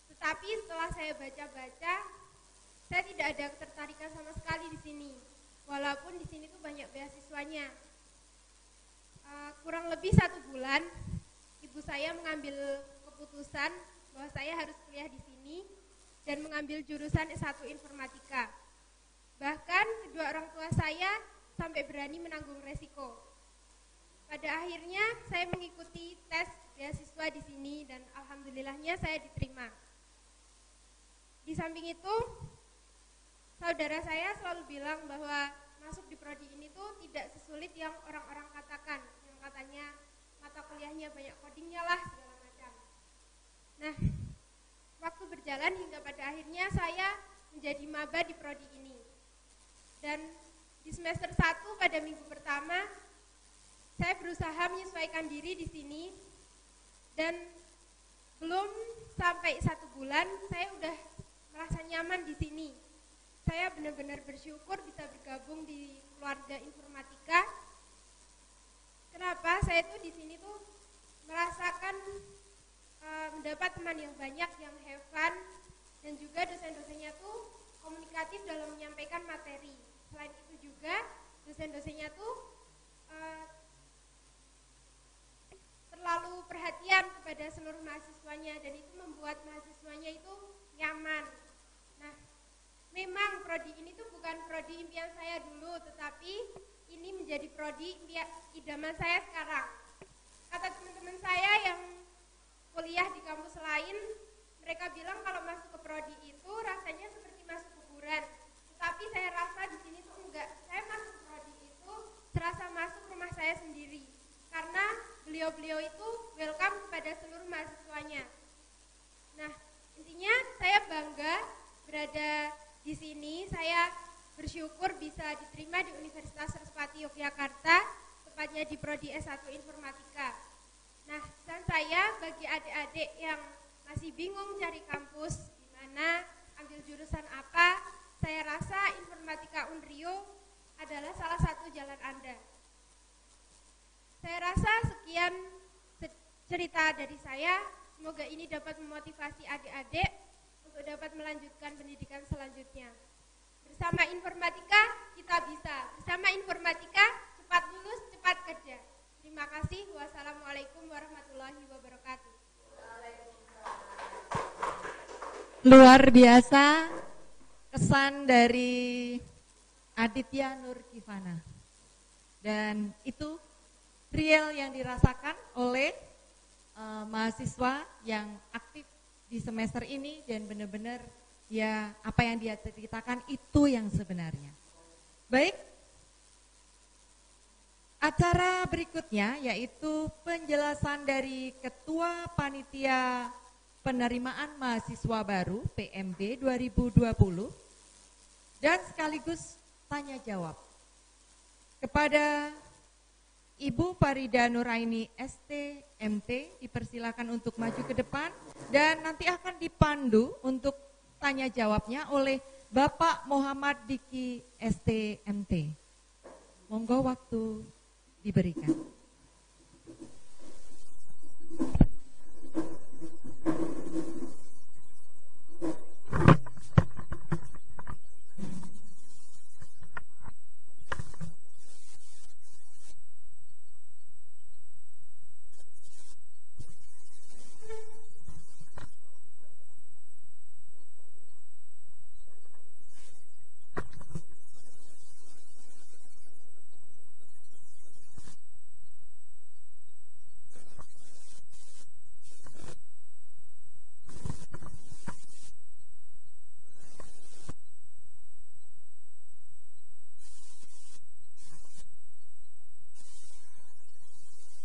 Tetapi setelah saya baca-baca, saya tidak ada ketertarikan sama sekali di sini. Walaupun di sini tuh banyak beasiswanya. Kurang lebih 1 bulan, ibu saya mengambil keputusan bahwa saya harus kuliah di sini dan mengambil jurusan S1 Informatika. Bahkan kedua orang tua saya sampai berani menanggung resiko. Pada akhirnya saya mengikuti tes beasiswa di sini dan alhamdulillahnya saya diterima. Di samping itu, saudara saya selalu bilang bahwa masuk di prodi ini tuh tidak sesulit yang orang-orang katakan, yang katanya mata kuliahnya banyak codingnya lah segala macam. Nah, waktu berjalan hingga pada akhirnya saya menjadi maba di prodi ini. Dan di semester 1 pada minggu pertama, saya berusaha menyesuaikan diri di sini dan belum sampai 1 bulan saya udah merasa nyaman di sini. Saya benar-benar bersyukur bisa bergabung di keluarga informatika. Kenapa? Saya tuh di sini tuh merasakan mendapat teman yang banyak, yang have fun, dan juga dosen-dosennya tuh komunikatif dalam menyampaikan materi. Selain itu juga dosen-dosennya tuh terlalu perhatian kepada seluruh mahasiswanya dan itu membuat mahasiswanya itu nyaman. Nah, memang prodi ini tuh bukan prodi impian saya dulu, tetapi ini menjadi prodi idaman saya sekarang. Kata teman-teman saya yang kuliah di kampus lain, mereka bilang kalau masuk ke prodi itu rasanya seperti masuk kuburan. Tetapi saya rasa di sini tuh enggak. Saya masuk ke prodi itu serasa masuk rumah saya sendiri. Karena beliau-beliau itu welcome kepada seluruh mahasiswanya. Nah, intinya saya bangga berada di sini. Saya bersyukur bisa diterima di Universitas Respati Yogyakarta, tepatnya di Prodi S1 Informatika. Nah, pesan saya bagi adik-adik yang masih bingung cari kampus di mana, ambil jurusan apa, saya rasa Informatika Unrio adalah salah satu jalan Anda. Saya rasa sekian cerita dari saya, semoga ini dapat memotivasi adik-adik untuk dapat melanjutkan pendidikan selanjutnya. Bersama informatika kita bisa, bersama informatika cepat lulus, cepat kerja. Terima kasih. Wassalamualaikum warahmatullahi wabarakatuh. Luar biasa kesan dari Aditya Nur Kivana. Dan itu real yang dirasakan oleh mahasiswa yang aktif di semester ini dan benar-benar ya apa yang dia ceritakan itu yang sebenarnya. Baik, acara berikutnya yaitu penjelasan dari Ketua Panitia Penerimaan Mahasiswa Baru PMB 2020 dan sekaligus tanya jawab kepada Ibu Farida Nuraini ST/MT dipersilakan untuk maju ke depan dan nanti akan dipandu untuk tanya jawabnya oleh Bapak Muhammad Diki ST/MT. Monggo waktu diberikan.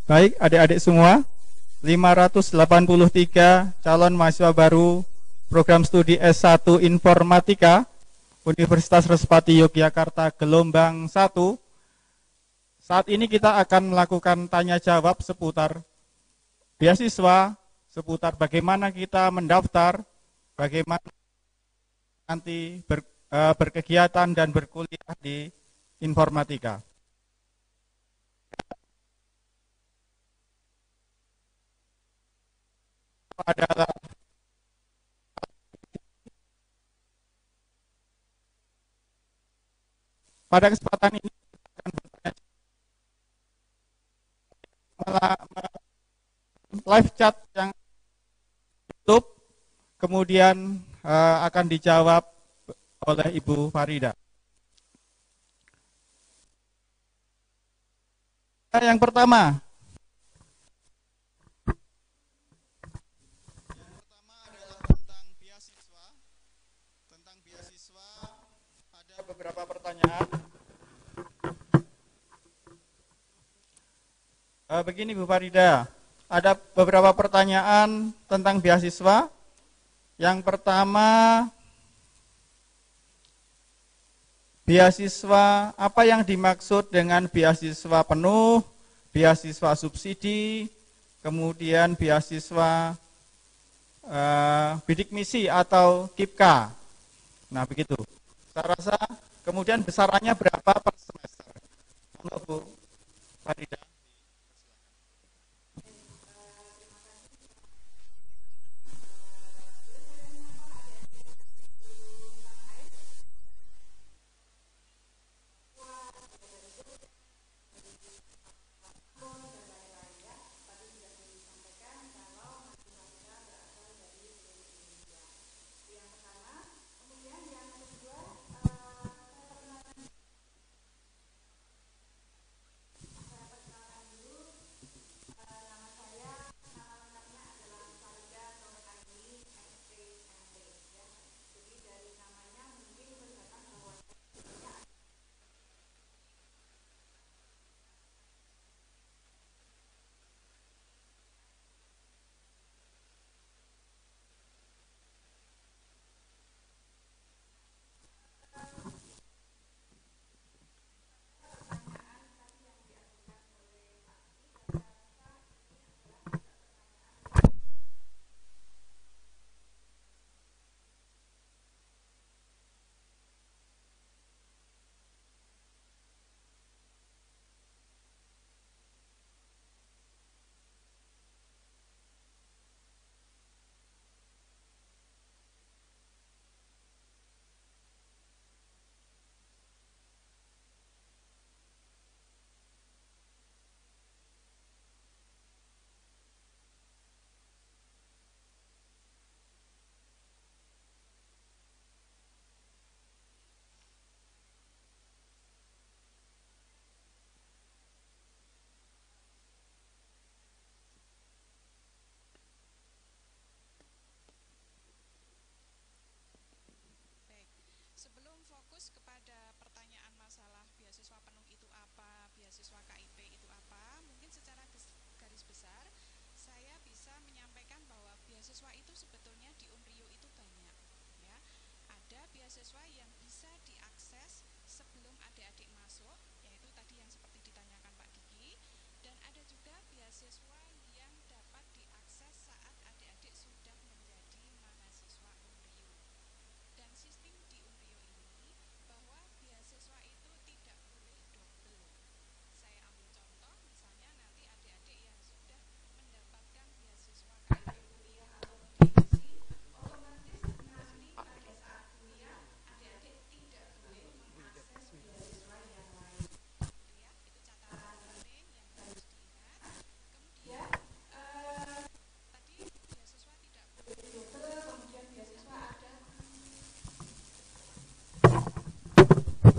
Baik, adik-adik semua, 583 calon mahasiswa baru program studi S1 Informatika Universitas Respati Yogyakarta gelombang 1. Saat ini kita akan melakukan tanya jawab seputar beasiswa, seputar bagaimana kita mendaftar, bagaimana nanti berkegiatan dan berkuliah di informatika. Adalah pada kesempatan ini akan bertanya live chat yang YouTube, kemudian akan dijawab oleh Ibu Farida. Yang pertama beberapa pertanyaan. Begini Bu Farida, ada beberapa pertanyaan tentang beasiswa. Yang pertama, beasiswa apa yang dimaksud dengan beasiswa penuh, beasiswa subsidi, kemudian beasiswa bidik misi atau KIPKA. Nah begitu. Saya rasa kemudian besarannya berapa per semester? Monggo Bu Farida.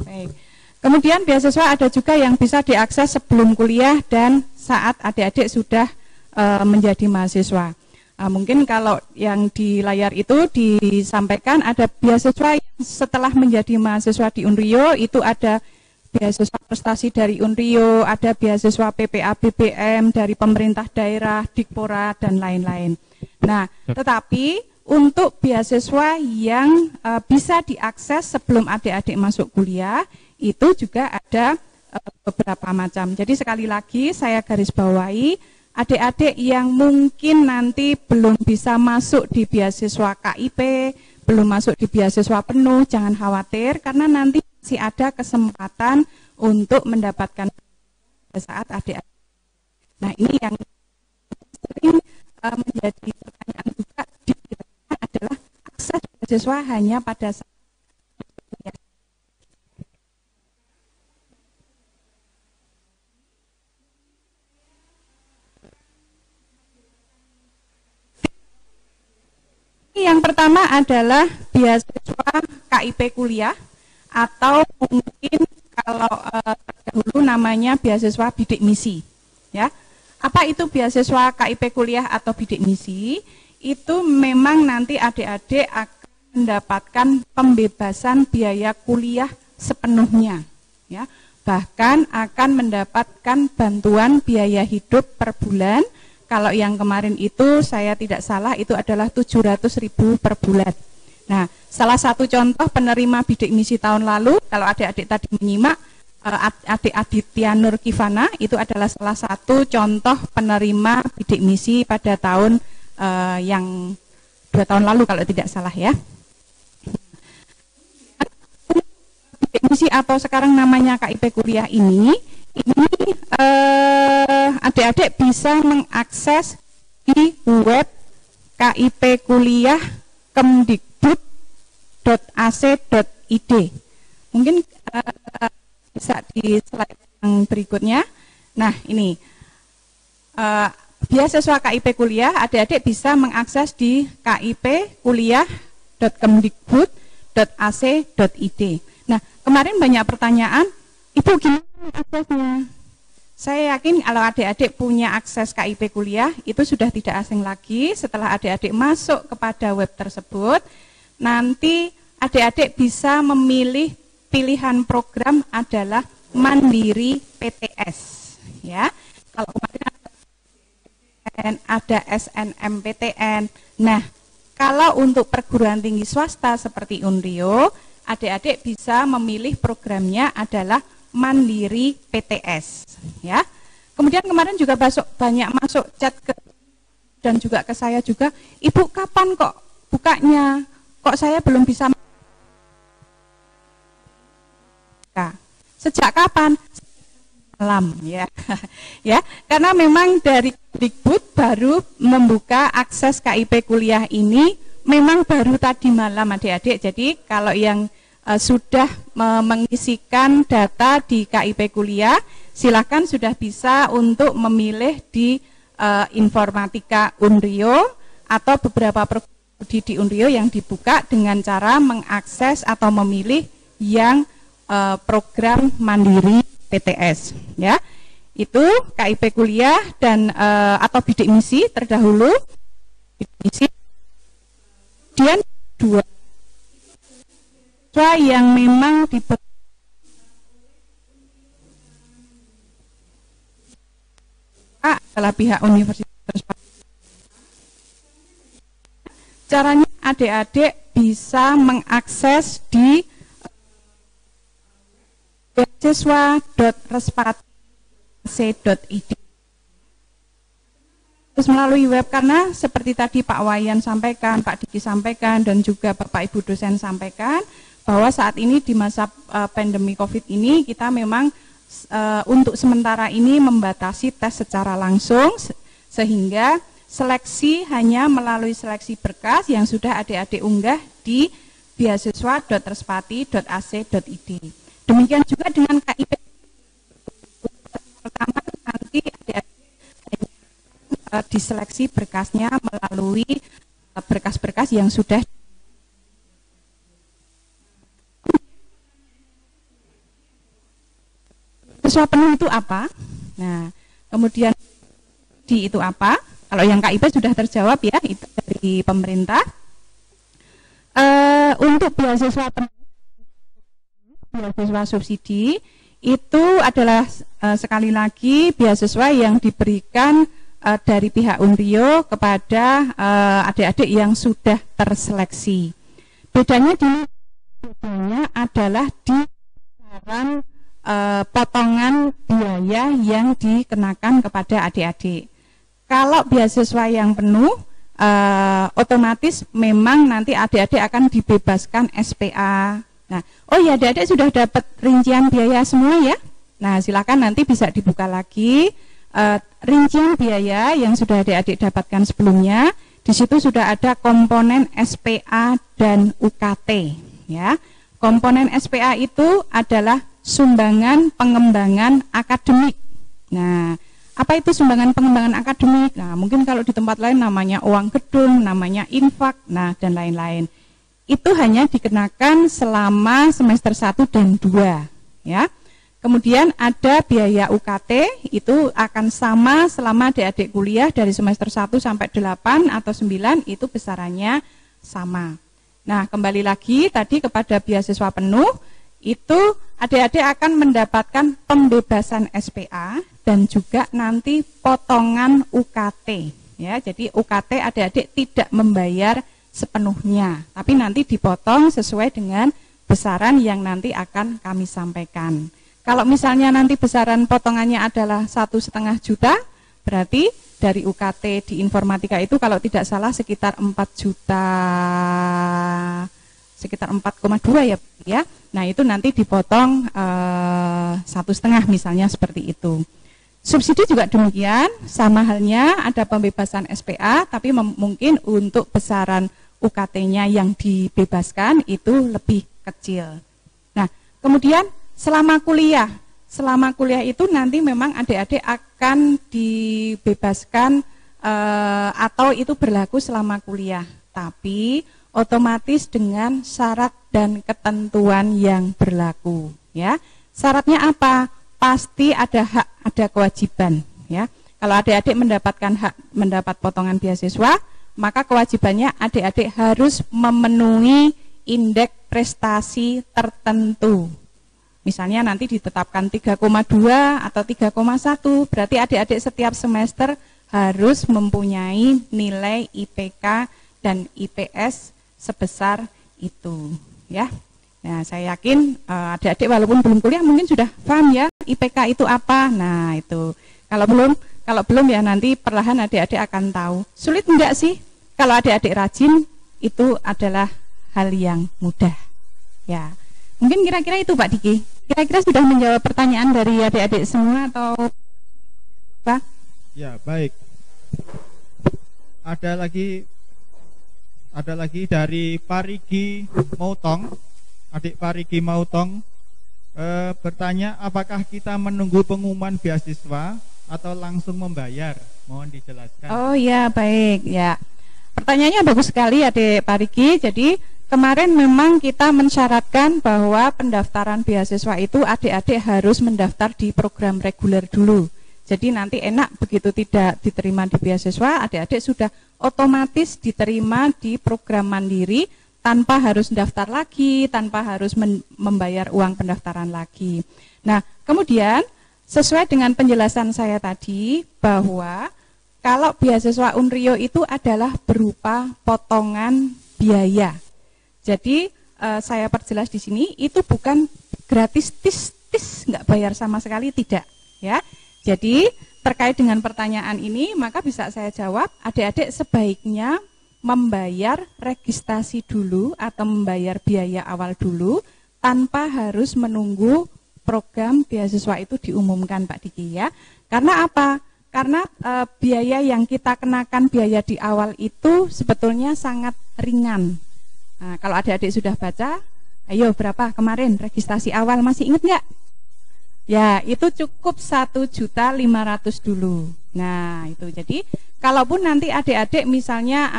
Baik. Kemudian beasiswa ada juga yang bisa diakses sebelum kuliah dan saat adik-adik sudah menjadi mahasiswa. Mungkin kalau yang di layar itu disampaikan ada beasiswa yang setelah menjadi mahasiswa di Unrio, itu ada beasiswa prestasi dari Unrio, ada beasiswa PPA BBM dari pemerintah daerah, Dikpora, dan lain-lain. Nah, tetapi untuk beasiswa yang bisa diakses sebelum adik-adik masuk kuliah, itu juga ada beberapa macam. Jadi sekali lagi saya garis bawahi, adik-adik yang mungkin nanti belum bisa masuk di beasiswa KIP, belum masuk di beasiswa penuh, jangan khawatir karena nanti masih ada kesempatan untuk mendapatkan saat adik-adik. Nah ini yang sering menjadi pertanyaan juga adalah akses beasiswa hanya pada saat yang pertama adalah beasiswa KIP kuliah atau mungkin kalau terdahulu namanya beasiswa bidik misi. Ya, apa itu beasiswa KIP kuliah atau bidik misi? Itu memang nanti adik-adik akan mendapatkan pembebasan biaya kuliah sepenuhnya. Ya, bahkan akan mendapatkan bantuan biaya hidup per bulan. Kalau yang kemarin itu saya tidak salah itu adalah 700.000 per bulan. Nah, salah satu contoh penerima bidik misi tahun lalu, kalau adik-adik tadi menyimak, adik Aditya Nur Kivana itu adalah salah satu contoh penerima bidik misi pada tahun yang 2 tahun lalu kalau tidak salah ya. Bidik misi atau sekarang namanya KIP kuliah ini adik-adik bisa mengakses di web KIP kuliah kemdikbud.ac.id. Mungkin bisa di slide yang berikutnya. Nah ini beasiswa KIP kuliah, adik-adik bisa mengakses di kip-kuliah.kemdikbud.ac.id. Nah kemarin banyak pertanyaan, Ibu gimana aksesnya? Saya yakin kalau adik-adik punya akses KIP kuliah itu sudah tidak asing lagi. Setelah adik-adik masuk kepada web tersebut, nanti adik-adik bisa memilih pilihan program adalah Mandiri PTS. Ya, kalau kemarin ada SNMPTN. Nah, kalau untuk perguruan tinggi swasta seperti Unrio, adik-adik bisa memilih programnya adalah Mandiri PTS. Ya, kemudian kemarin juga banyak masuk chat dan juga ke saya juga, Ibu kapan kok bukanya? Kok saya belum bisa? Sejak kapan? Malam ya. Ya, karena memang dari Dikbud baru membuka akses KIP kuliah ini memang baru tadi malam adik-adik. Jadi kalau yang sudah mengisikan data di KIP kuliah, silakan sudah bisa untuk memilih di Informatika Unrio atau beberapa prodi di Unrio yang dibuka dengan cara mengakses atau memilih yang program Mandiri PTS. Ya, itu KIP kuliah dan atau bidik misi terdahulu, bidik misi, kemudian 2 yang memang adalah pihak universitas. Caranya adik-adik bisa mengakses di beasiswa.respati.ac.id. Terus melalui web, karena seperti tadi Pak Wayan sampaikan, Pak Diki sampaikan, dan juga Bapak Ibu dosen sampaikan, bahwa saat ini di masa pandemi COVID ini kita memang untuk sementara ini membatasi tes secara langsung, sehingga seleksi hanya melalui seleksi berkas yang sudah adik-adik unggah di beasiswa.respati.ac.id. Demikian juga dengan KIP. Pertama nanti adik-adik diseleksi berkasnya melalui berkas-berkas yang sudah beasiswa penuh itu apa? Nah, kemudian di itu apa? Kalau yang KIP sudah terjawab ya, itu dari pemerintah. Untuk beasiswa penuh, beasiswa subsidi itu adalah sekali lagi beasiswa yang diberikan dari pihak Unrio kepada adik-adik yang sudah terseleksi. Bedanya adalah di besaran potongan biaya yang dikenakan kepada adik-adik. Kalau beasiswa yang penuh, otomatis memang nanti adik-adik akan dibebaskan SPA. Nah, oh ya adik-adik sudah dapat rincian biaya semua ya. Nah, silakan nanti bisa dibuka lagi rincian biaya yang sudah adik-adik dapatkan sebelumnya. Di situ sudah ada komponen SPA dan UKT ya. Komponen SPA itu adalah sumbangan pengembangan akademik. Nah, apa itu sumbangan pengembangan akademik? Nah, mungkin kalau di tempat lain namanya uang gedung, namanya infak, nah dan lain-lain. Itu hanya dikenakan selama semester 1 dan 2 ya. Kemudian ada biaya UKT, itu akan sama selama adik-adik kuliah dari semester 1 sampai 8 atau 9, itu besarannya sama. Nah, kembali lagi tadi kepada beasiswa penuh, itu adik-adik akan mendapatkan pembebasan SPA dan juga nanti potongan UKT ya. Jadi UKT adik-adik tidak membayar sepenuhnya, tapi nanti dipotong sesuai dengan besaran yang nanti akan kami sampaikan. Kalau misalnya nanti besaran potongannya adalah 1,5 juta, berarti dari UKT di informatika itu kalau tidak salah sekitar 4 juta, sekitar 4,2 ya. Nah itu nanti dipotong 1,5 misalnya seperti itu. Subsidi juga demikian, sama halnya ada pembebasan SPA, tapi mungkin untuk besaran UKT-nya yang dibebaskan itu lebih kecil. Nah kemudian selama kuliah itu nanti memang adik-adik akan dibebaskan atau itu berlaku selama kuliah, tapi otomatis dengan syarat dan ketentuan yang berlaku ya. Syaratnya apa? Pasti ada hak, ada kewajiban ya. Kalau adik-adik mendapatkan hak mendapat potongan beasiswa, maka kewajibannya adik-adik harus memenuhi indeks prestasi tertentu. Misalnya nanti ditetapkan 3,2 atau 3,1, berarti adik-adik setiap semester harus mempunyai nilai IPK dan IPS sebesar itu ya. Nah saya yakin adik-adik walaupun belum kuliah mungkin sudah paham ya IPK itu apa. Nah itu kalau belum ya nanti perlahan adik-adik akan tahu. Sulit enggak sih? Kalau adik-adik rajin itu adalah hal yang mudah ya. Mungkin kira-kira itu Pak Diki. Kira-kira sudah menjawab pertanyaan dari adik-adik semua atau Pak? Ya baik. Ada lagi dari Parigi Mautong, adik Parigi Mautong bertanya, apakah kita menunggu pengumuman beasiswa atau langsung membayar? Mohon dijelaskan. Oh ya baik ya. Pertanyaannya bagus sekali adik Parigi. Jadi kemarin memang kita mensyaratkan bahwa pendaftaran beasiswa itu adik-adik harus mendaftar di program reguler dulu. Jadi nanti enak begitu tidak diterima di beasiswa, adik-adik sudah otomatis diterima di program mandiri tanpa harus daftar lagi, tanpa harus membayar uang pendaftaran lagi. Nah, kemudian sesuai dengan penjelasan saya tadi bahwa kalau beasiswa Unrio itu adalah berupa potongan biaya. Jadi saya perjelas di sini itu bukan gratis tis nggak bayar sama sekali, tidak ya. Jadi terkait dengan pertanyaan ini maka bisa saya jawab, adik-adik sebaiknya membayar registrasi dulu atau membayar biaya awal dulu tanpa harus menunggu program beasiswa itu diumumkan Pak Diki ya. Karena apa? Karena biaya yang kita kenakan biaya di awal itu sebetulnya sangat ringan. Nah, kalau adik-adik sudah baca, ayo berapa kemarin registrasi awal, masih ingat nggak? Ya, itu cukup 1.500.000 dulu. Nah, itu jadi kalaupun nanti adik-adik misalnya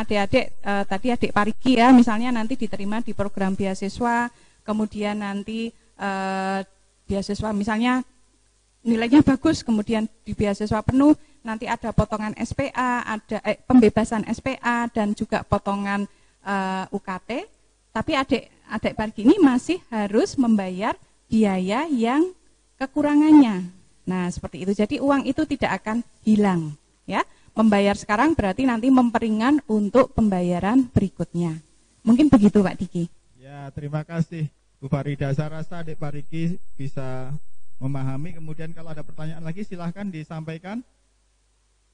tadi adik Parigi ya, misalnya nanti diterima di program beasiswa, kemudian nanti beasiswa misalnya nilainya bagus, kemudian di beasiswa penuh, nanti ada potongan SPA, ada pembebasan SPA dan juga potongan UKT, tapi adik Parigi ini masih harus membayar biaya yang kekurangannya. Nah, seperti itu. Jadi uang itu tidak akan hilang, ya. Membayar sekarang berarti nanti memperingan untuk pembayaran berikutnya. Mungkin begitu, Pak Diki. Ya, terima kasih, Bu Farida. Saya rasa adik Parigi bisa memahami. Kemudian kalau ada pertanyaan lagi silahkan disampaikan.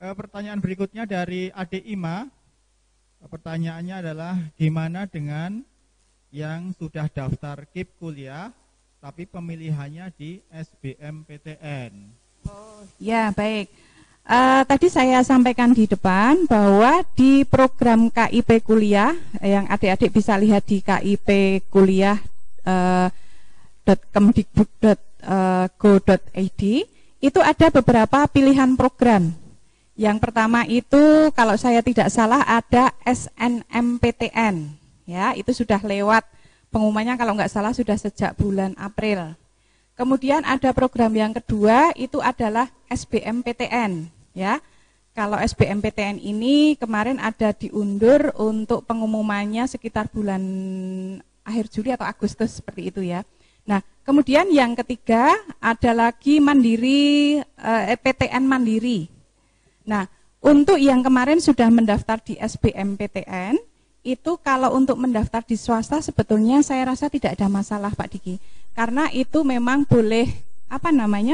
Pertanyaan berikutnya dari adik Ima. Pertanyaannya adalah gimana dengan yang sudah daftar KIP kuliah tapi pemilihannya di SBMPTN. Oh, ya baik. Tadi saya sampaikan di depan bahwa di program KIP kuliah yang adik-adik bisa lihat di kipkuliah.kemdikbud.go.id itu ada beberapa pilihan program. Yang pertama itu kalau saya tidak salah ada SNMPTN, ya itu sudah lewat. Pengumumannya kalau nggak salah sudah sejak bulan April. Kemudian ada program yang kedua itu adalah SBMPTN. Ya, kalau SBMPTN ini kemarin ada diundur untuk pengumumannya sekitar bulan akhir Juli atau Agustus seperti itu ya. Nah, kemudian yang ketiga ada lagi PTN Mandiri. Nah, untuk yang kemarin sudah mendaftar di SBMPTN itu kalau untuk mendaftar di swasta sebetulnya saya rasa tidak ada masalah Pak Diki. Karena itu memang boleh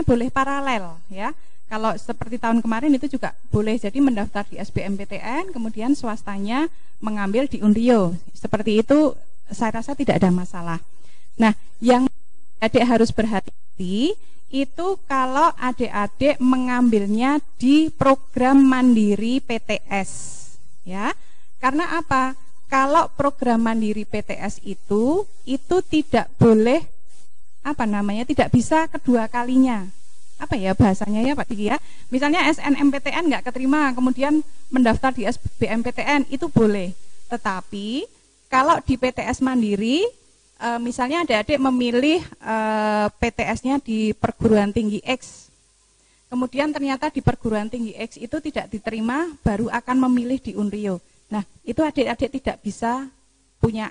boleh paralel ya. Kalau seperti tahun kemarin itu juga boleh, jadi mendaftar di SBMPTN, kemudian swastanya mengambil di Unrio. Seperti itu saya rasa tidak ada masalah. Nah, yang adik harus berhati-hati itu kalau adik-adik mengambilnya di program mandiri PTS. Ya. Karena apa? Kalau program mandiri PTS itu tidak boleh tidak bisa kedua kalinya. Apa ya bahasanya ya Pak Diki ya? Misalnya SNMPTN nggak keterima, kemudian mendaftar di SBMPTN itu boleh. Tetapi kalau di PTS mandiri, misalnya adik-adik memilih PTS-nya di perguruan tinggi X, kemudian ternyata di perguruan tinggi X itu tidak diterima, baru akan memilih di Unrio. Nah, itu adik-adik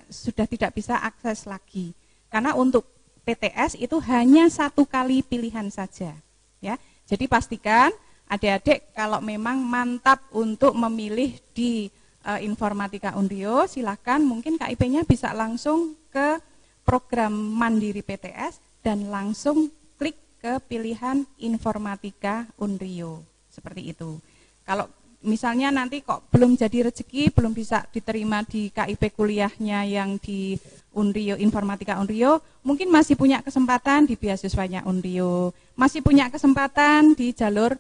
sudah tidak bisa akses lagi. Karena untuk PTS itu hanya satu kali pilihan saja. Ya, jadi pastikan adik-adik kalau memang mantap untuk memilih di Informatika Unrio, silakan mungkin KIP-nya bisa langsung ke program mandiri PTS dan langsung klik ke pilihan Informatika Unrio, seperti itu. Kalau misalnya nanti kok belum jadi rezeki, belum bisa diterima di KIP kuliahnya yang di Unrio, Informatika Unrio, mungkin masih punya kesempatan di beasiswanya Unrio, masih punya kesempatan di jalur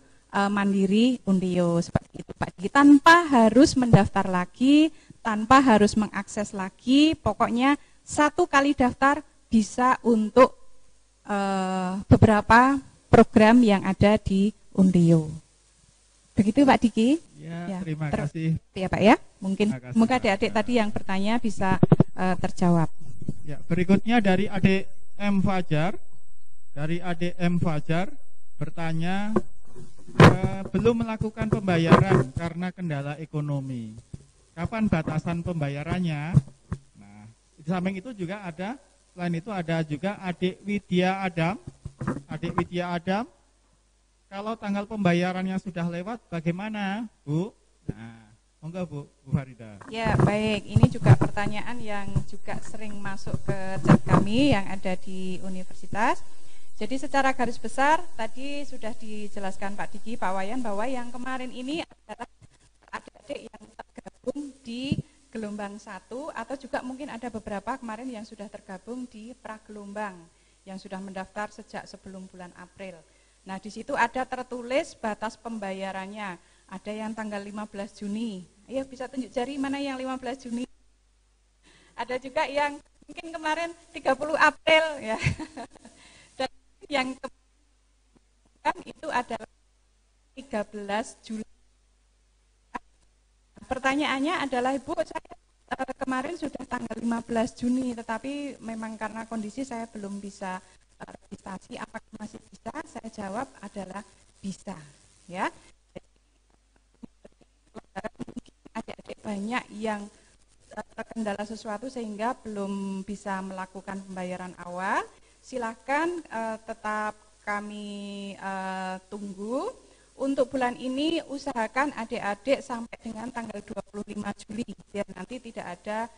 mandiri Unrio, seperti itu Pak Diki. Tanpa harus mendaftar lagi, tanpa harus mengakses lagi, pokoknya satu kali daftar bisa untuk beberapa program yang ada di Unrio. Begitu Pak Diki. Ya, terima kasih. Ya Pak ya, mungkin semoga adik-adik tadi yang bertanya bisa terjawab. Ya, berikutnya dari adik M Fajar. Dari adik M Fajar bertanya, belum melakukan pembayaran karena kendala ekonomi. Kapan batasan pembayarannya? Nah, di samping itu juga ada, selain itu ada juga adik Widya Adam. Adik Widya Adam, kalau tanggal pembayarannya sudah lewat, bagaimana, Bu? Nah, monggo Bu Farida. Ya, baik. Ini juga pertanyaan yang juga sering masuk ke chat kami yang ada di universitas. Jadi secara garis besar, tadi sudah dijelaskan Pak Diki, Pak Wayan, bahwa yang kemarin ini adalah adik-adik yang tergabung di gelombang 1, atau juga mungkin ada beberapa kemarin yang sudah tergabung di pragelombang, yang sudah mendaftar sejak sebelum bulan April. Nah, di situ ada tertulis batas pembayarannya. Ada yang tanggal 15 Juni. Ayo bisa tunjuk jari mana yang 15 Juni. Ada juga yang mungkin kemarin 30 April ya. Dan yang itu adalah 13 Juli. Pertanyaannya adalah, Ibu, saya kemarin sudah tanggal 15 Juni, tetapi memang karena kondisi saya belum bisa registrasi, apakah masih bisa? Saya jawab adalah bisa, ya. Mungkin adik-adik banyak yang terkendala sesuatu sehingga belum bisa melakukan pembayaran awal. Silakan tetap kami tunggu. Untuk bulan ini usahakan adik-adik sampai dengan tanggal 25 Juli, biar nanti tidak ada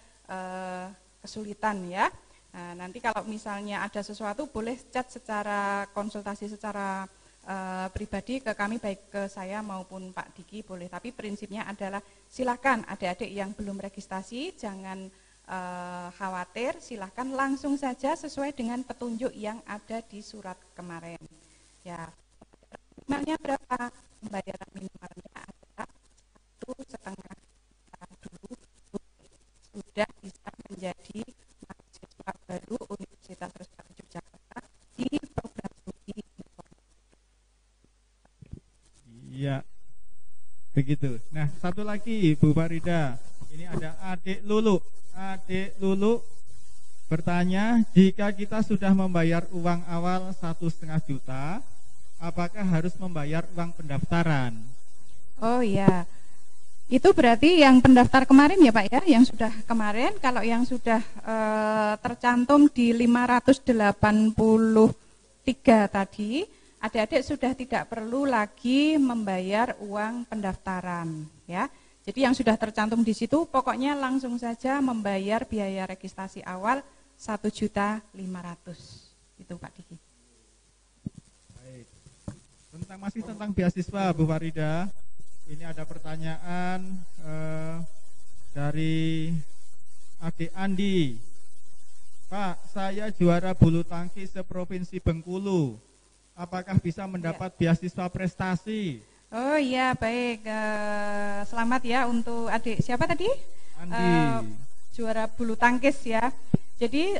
kesulitan ya. Nah, nanti kalau misalnya ada sesuatu boleh chat secara konsultasi secara pribadi ke kami, baik ke saya maupun Pak Diki boleh. Tapi prinsipnya adalah silakan adik-adik yang belum registrasi jangan khawatir, silakan langsung saja sesuai dengan petunjuk yang ada di surat kemarin. Ya, minimalnya berapa? Pembayaran minimalnya adalah 1,5 dulu sudah bisa menjadi mahasiswa baru Universitas Trisakti Yogyakarta di program studi informatika. Iya, begitu. Nah, satu lagi Bu Farida, ini ada adik Lulu. Adik Lulu bertanya, jika kita sudah membayar uang awal 1,5 juta, apakah harus membayar uang pendaftaran? Oh iya, itu berarti yang pendaftar kemarin ya Pak ya, yang sudah kemarin. Kalau yang sudah tercantum di 583 tadi, adik-adik sudah tidak perlu lagi membayar uang pendaftaran ya. Jadi yang sudah tercantum di situ pokoknya langsung saja membayar biaya registrasi awal 1.500.000. Itu Pak Diki. masih tentang beasiswa, Bu Farida. Ini ada pertanyaan dari Adik Andi. Pak, saya juara bulu tangkis seprovinsi Bengkulu. Apakah bisa mendapat beasiswa prestasi? Oh iya, baik. Selamat ya untuk adik siapa tadi? Andi. Juara bulu tangkis ya. Jadi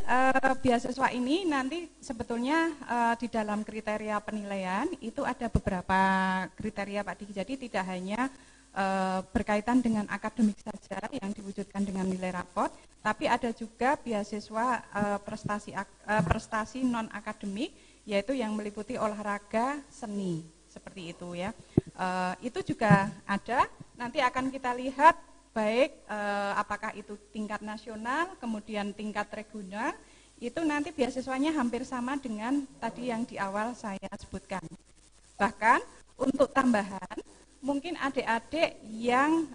beasiswa ini nanti sebetulnya di dalam kriteria penilaian itu ada beberapa kriteria Pak Diki. Jadi tidak hanya berkaitan dengan akademik saja yang diwujudkan dengan nilai raport, tapi ada juga beasiswa prestasi non akademik, yaitu yang meliputi olahraga, seni, seperti itu ya. Itu juga ada. Nanti akan kita lihat baik apakah itu tingkat nasional, kemudian tingkat regional, itu nanti beasiswanya hampir sama dengan tadi yang di awal saya sebutkan. Bahkan untuk tambahan, mungkin adik-adik yang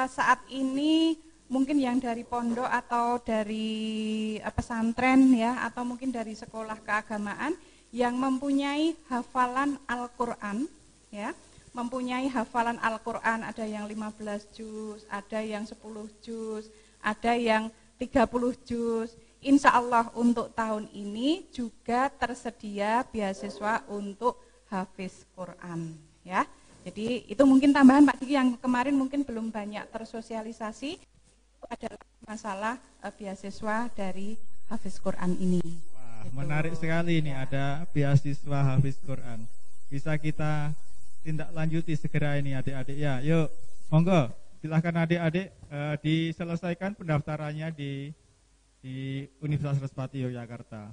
saat ini mungkin yang dari pondok atau dari pesantren ya, atau mungkin dari sekolah keagamaan yang mempunyai hafalan Al-Quran ya, mempunyai hafalan Al-Quran, ada yang 15 juz, ada yang 10 juz, ada yang 30 juz. Insya Allah untuk tahun ini juga tersedia beasiswa untuk hafiz Quran ya. Jadi itu mungkin tambahan Pak Diki yang kemarin mungkin belum banyak tersosialisasi, itu adalah masalah beasiswa dari hafiz Quran ini. Wah, menarik sekali ini ada beasiswa hafiz Quran. Bisa kita tindak lanjuti segera ini adik-adik ya. Yuk, monggo silahkan adik-adik diselesaikan pendaftarannya di Universitas Respati Yogyakarta.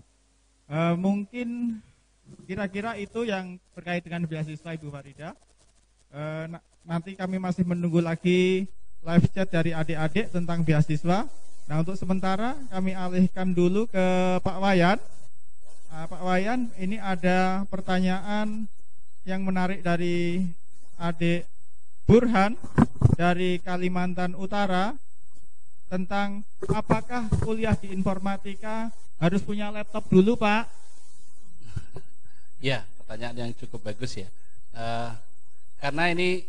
Mungkin kira-kira itu yang terkait dengan beasiswa Ibu Farida. Nanti kami masih menunggu lagi live chat dari adik-adik tentang beasiswa. Nah, untuk sementara kami alihkan dulu ke Pak Wayan. Pak Wayan, ini ada pertanyaan yang menarik dari adik Burhan dari Kalimantan Utara tentang apakah kuliah di informatika harus punya laptop dulu, Pak? Ya, pertanyaan yang cukup bagus ya. Karena ini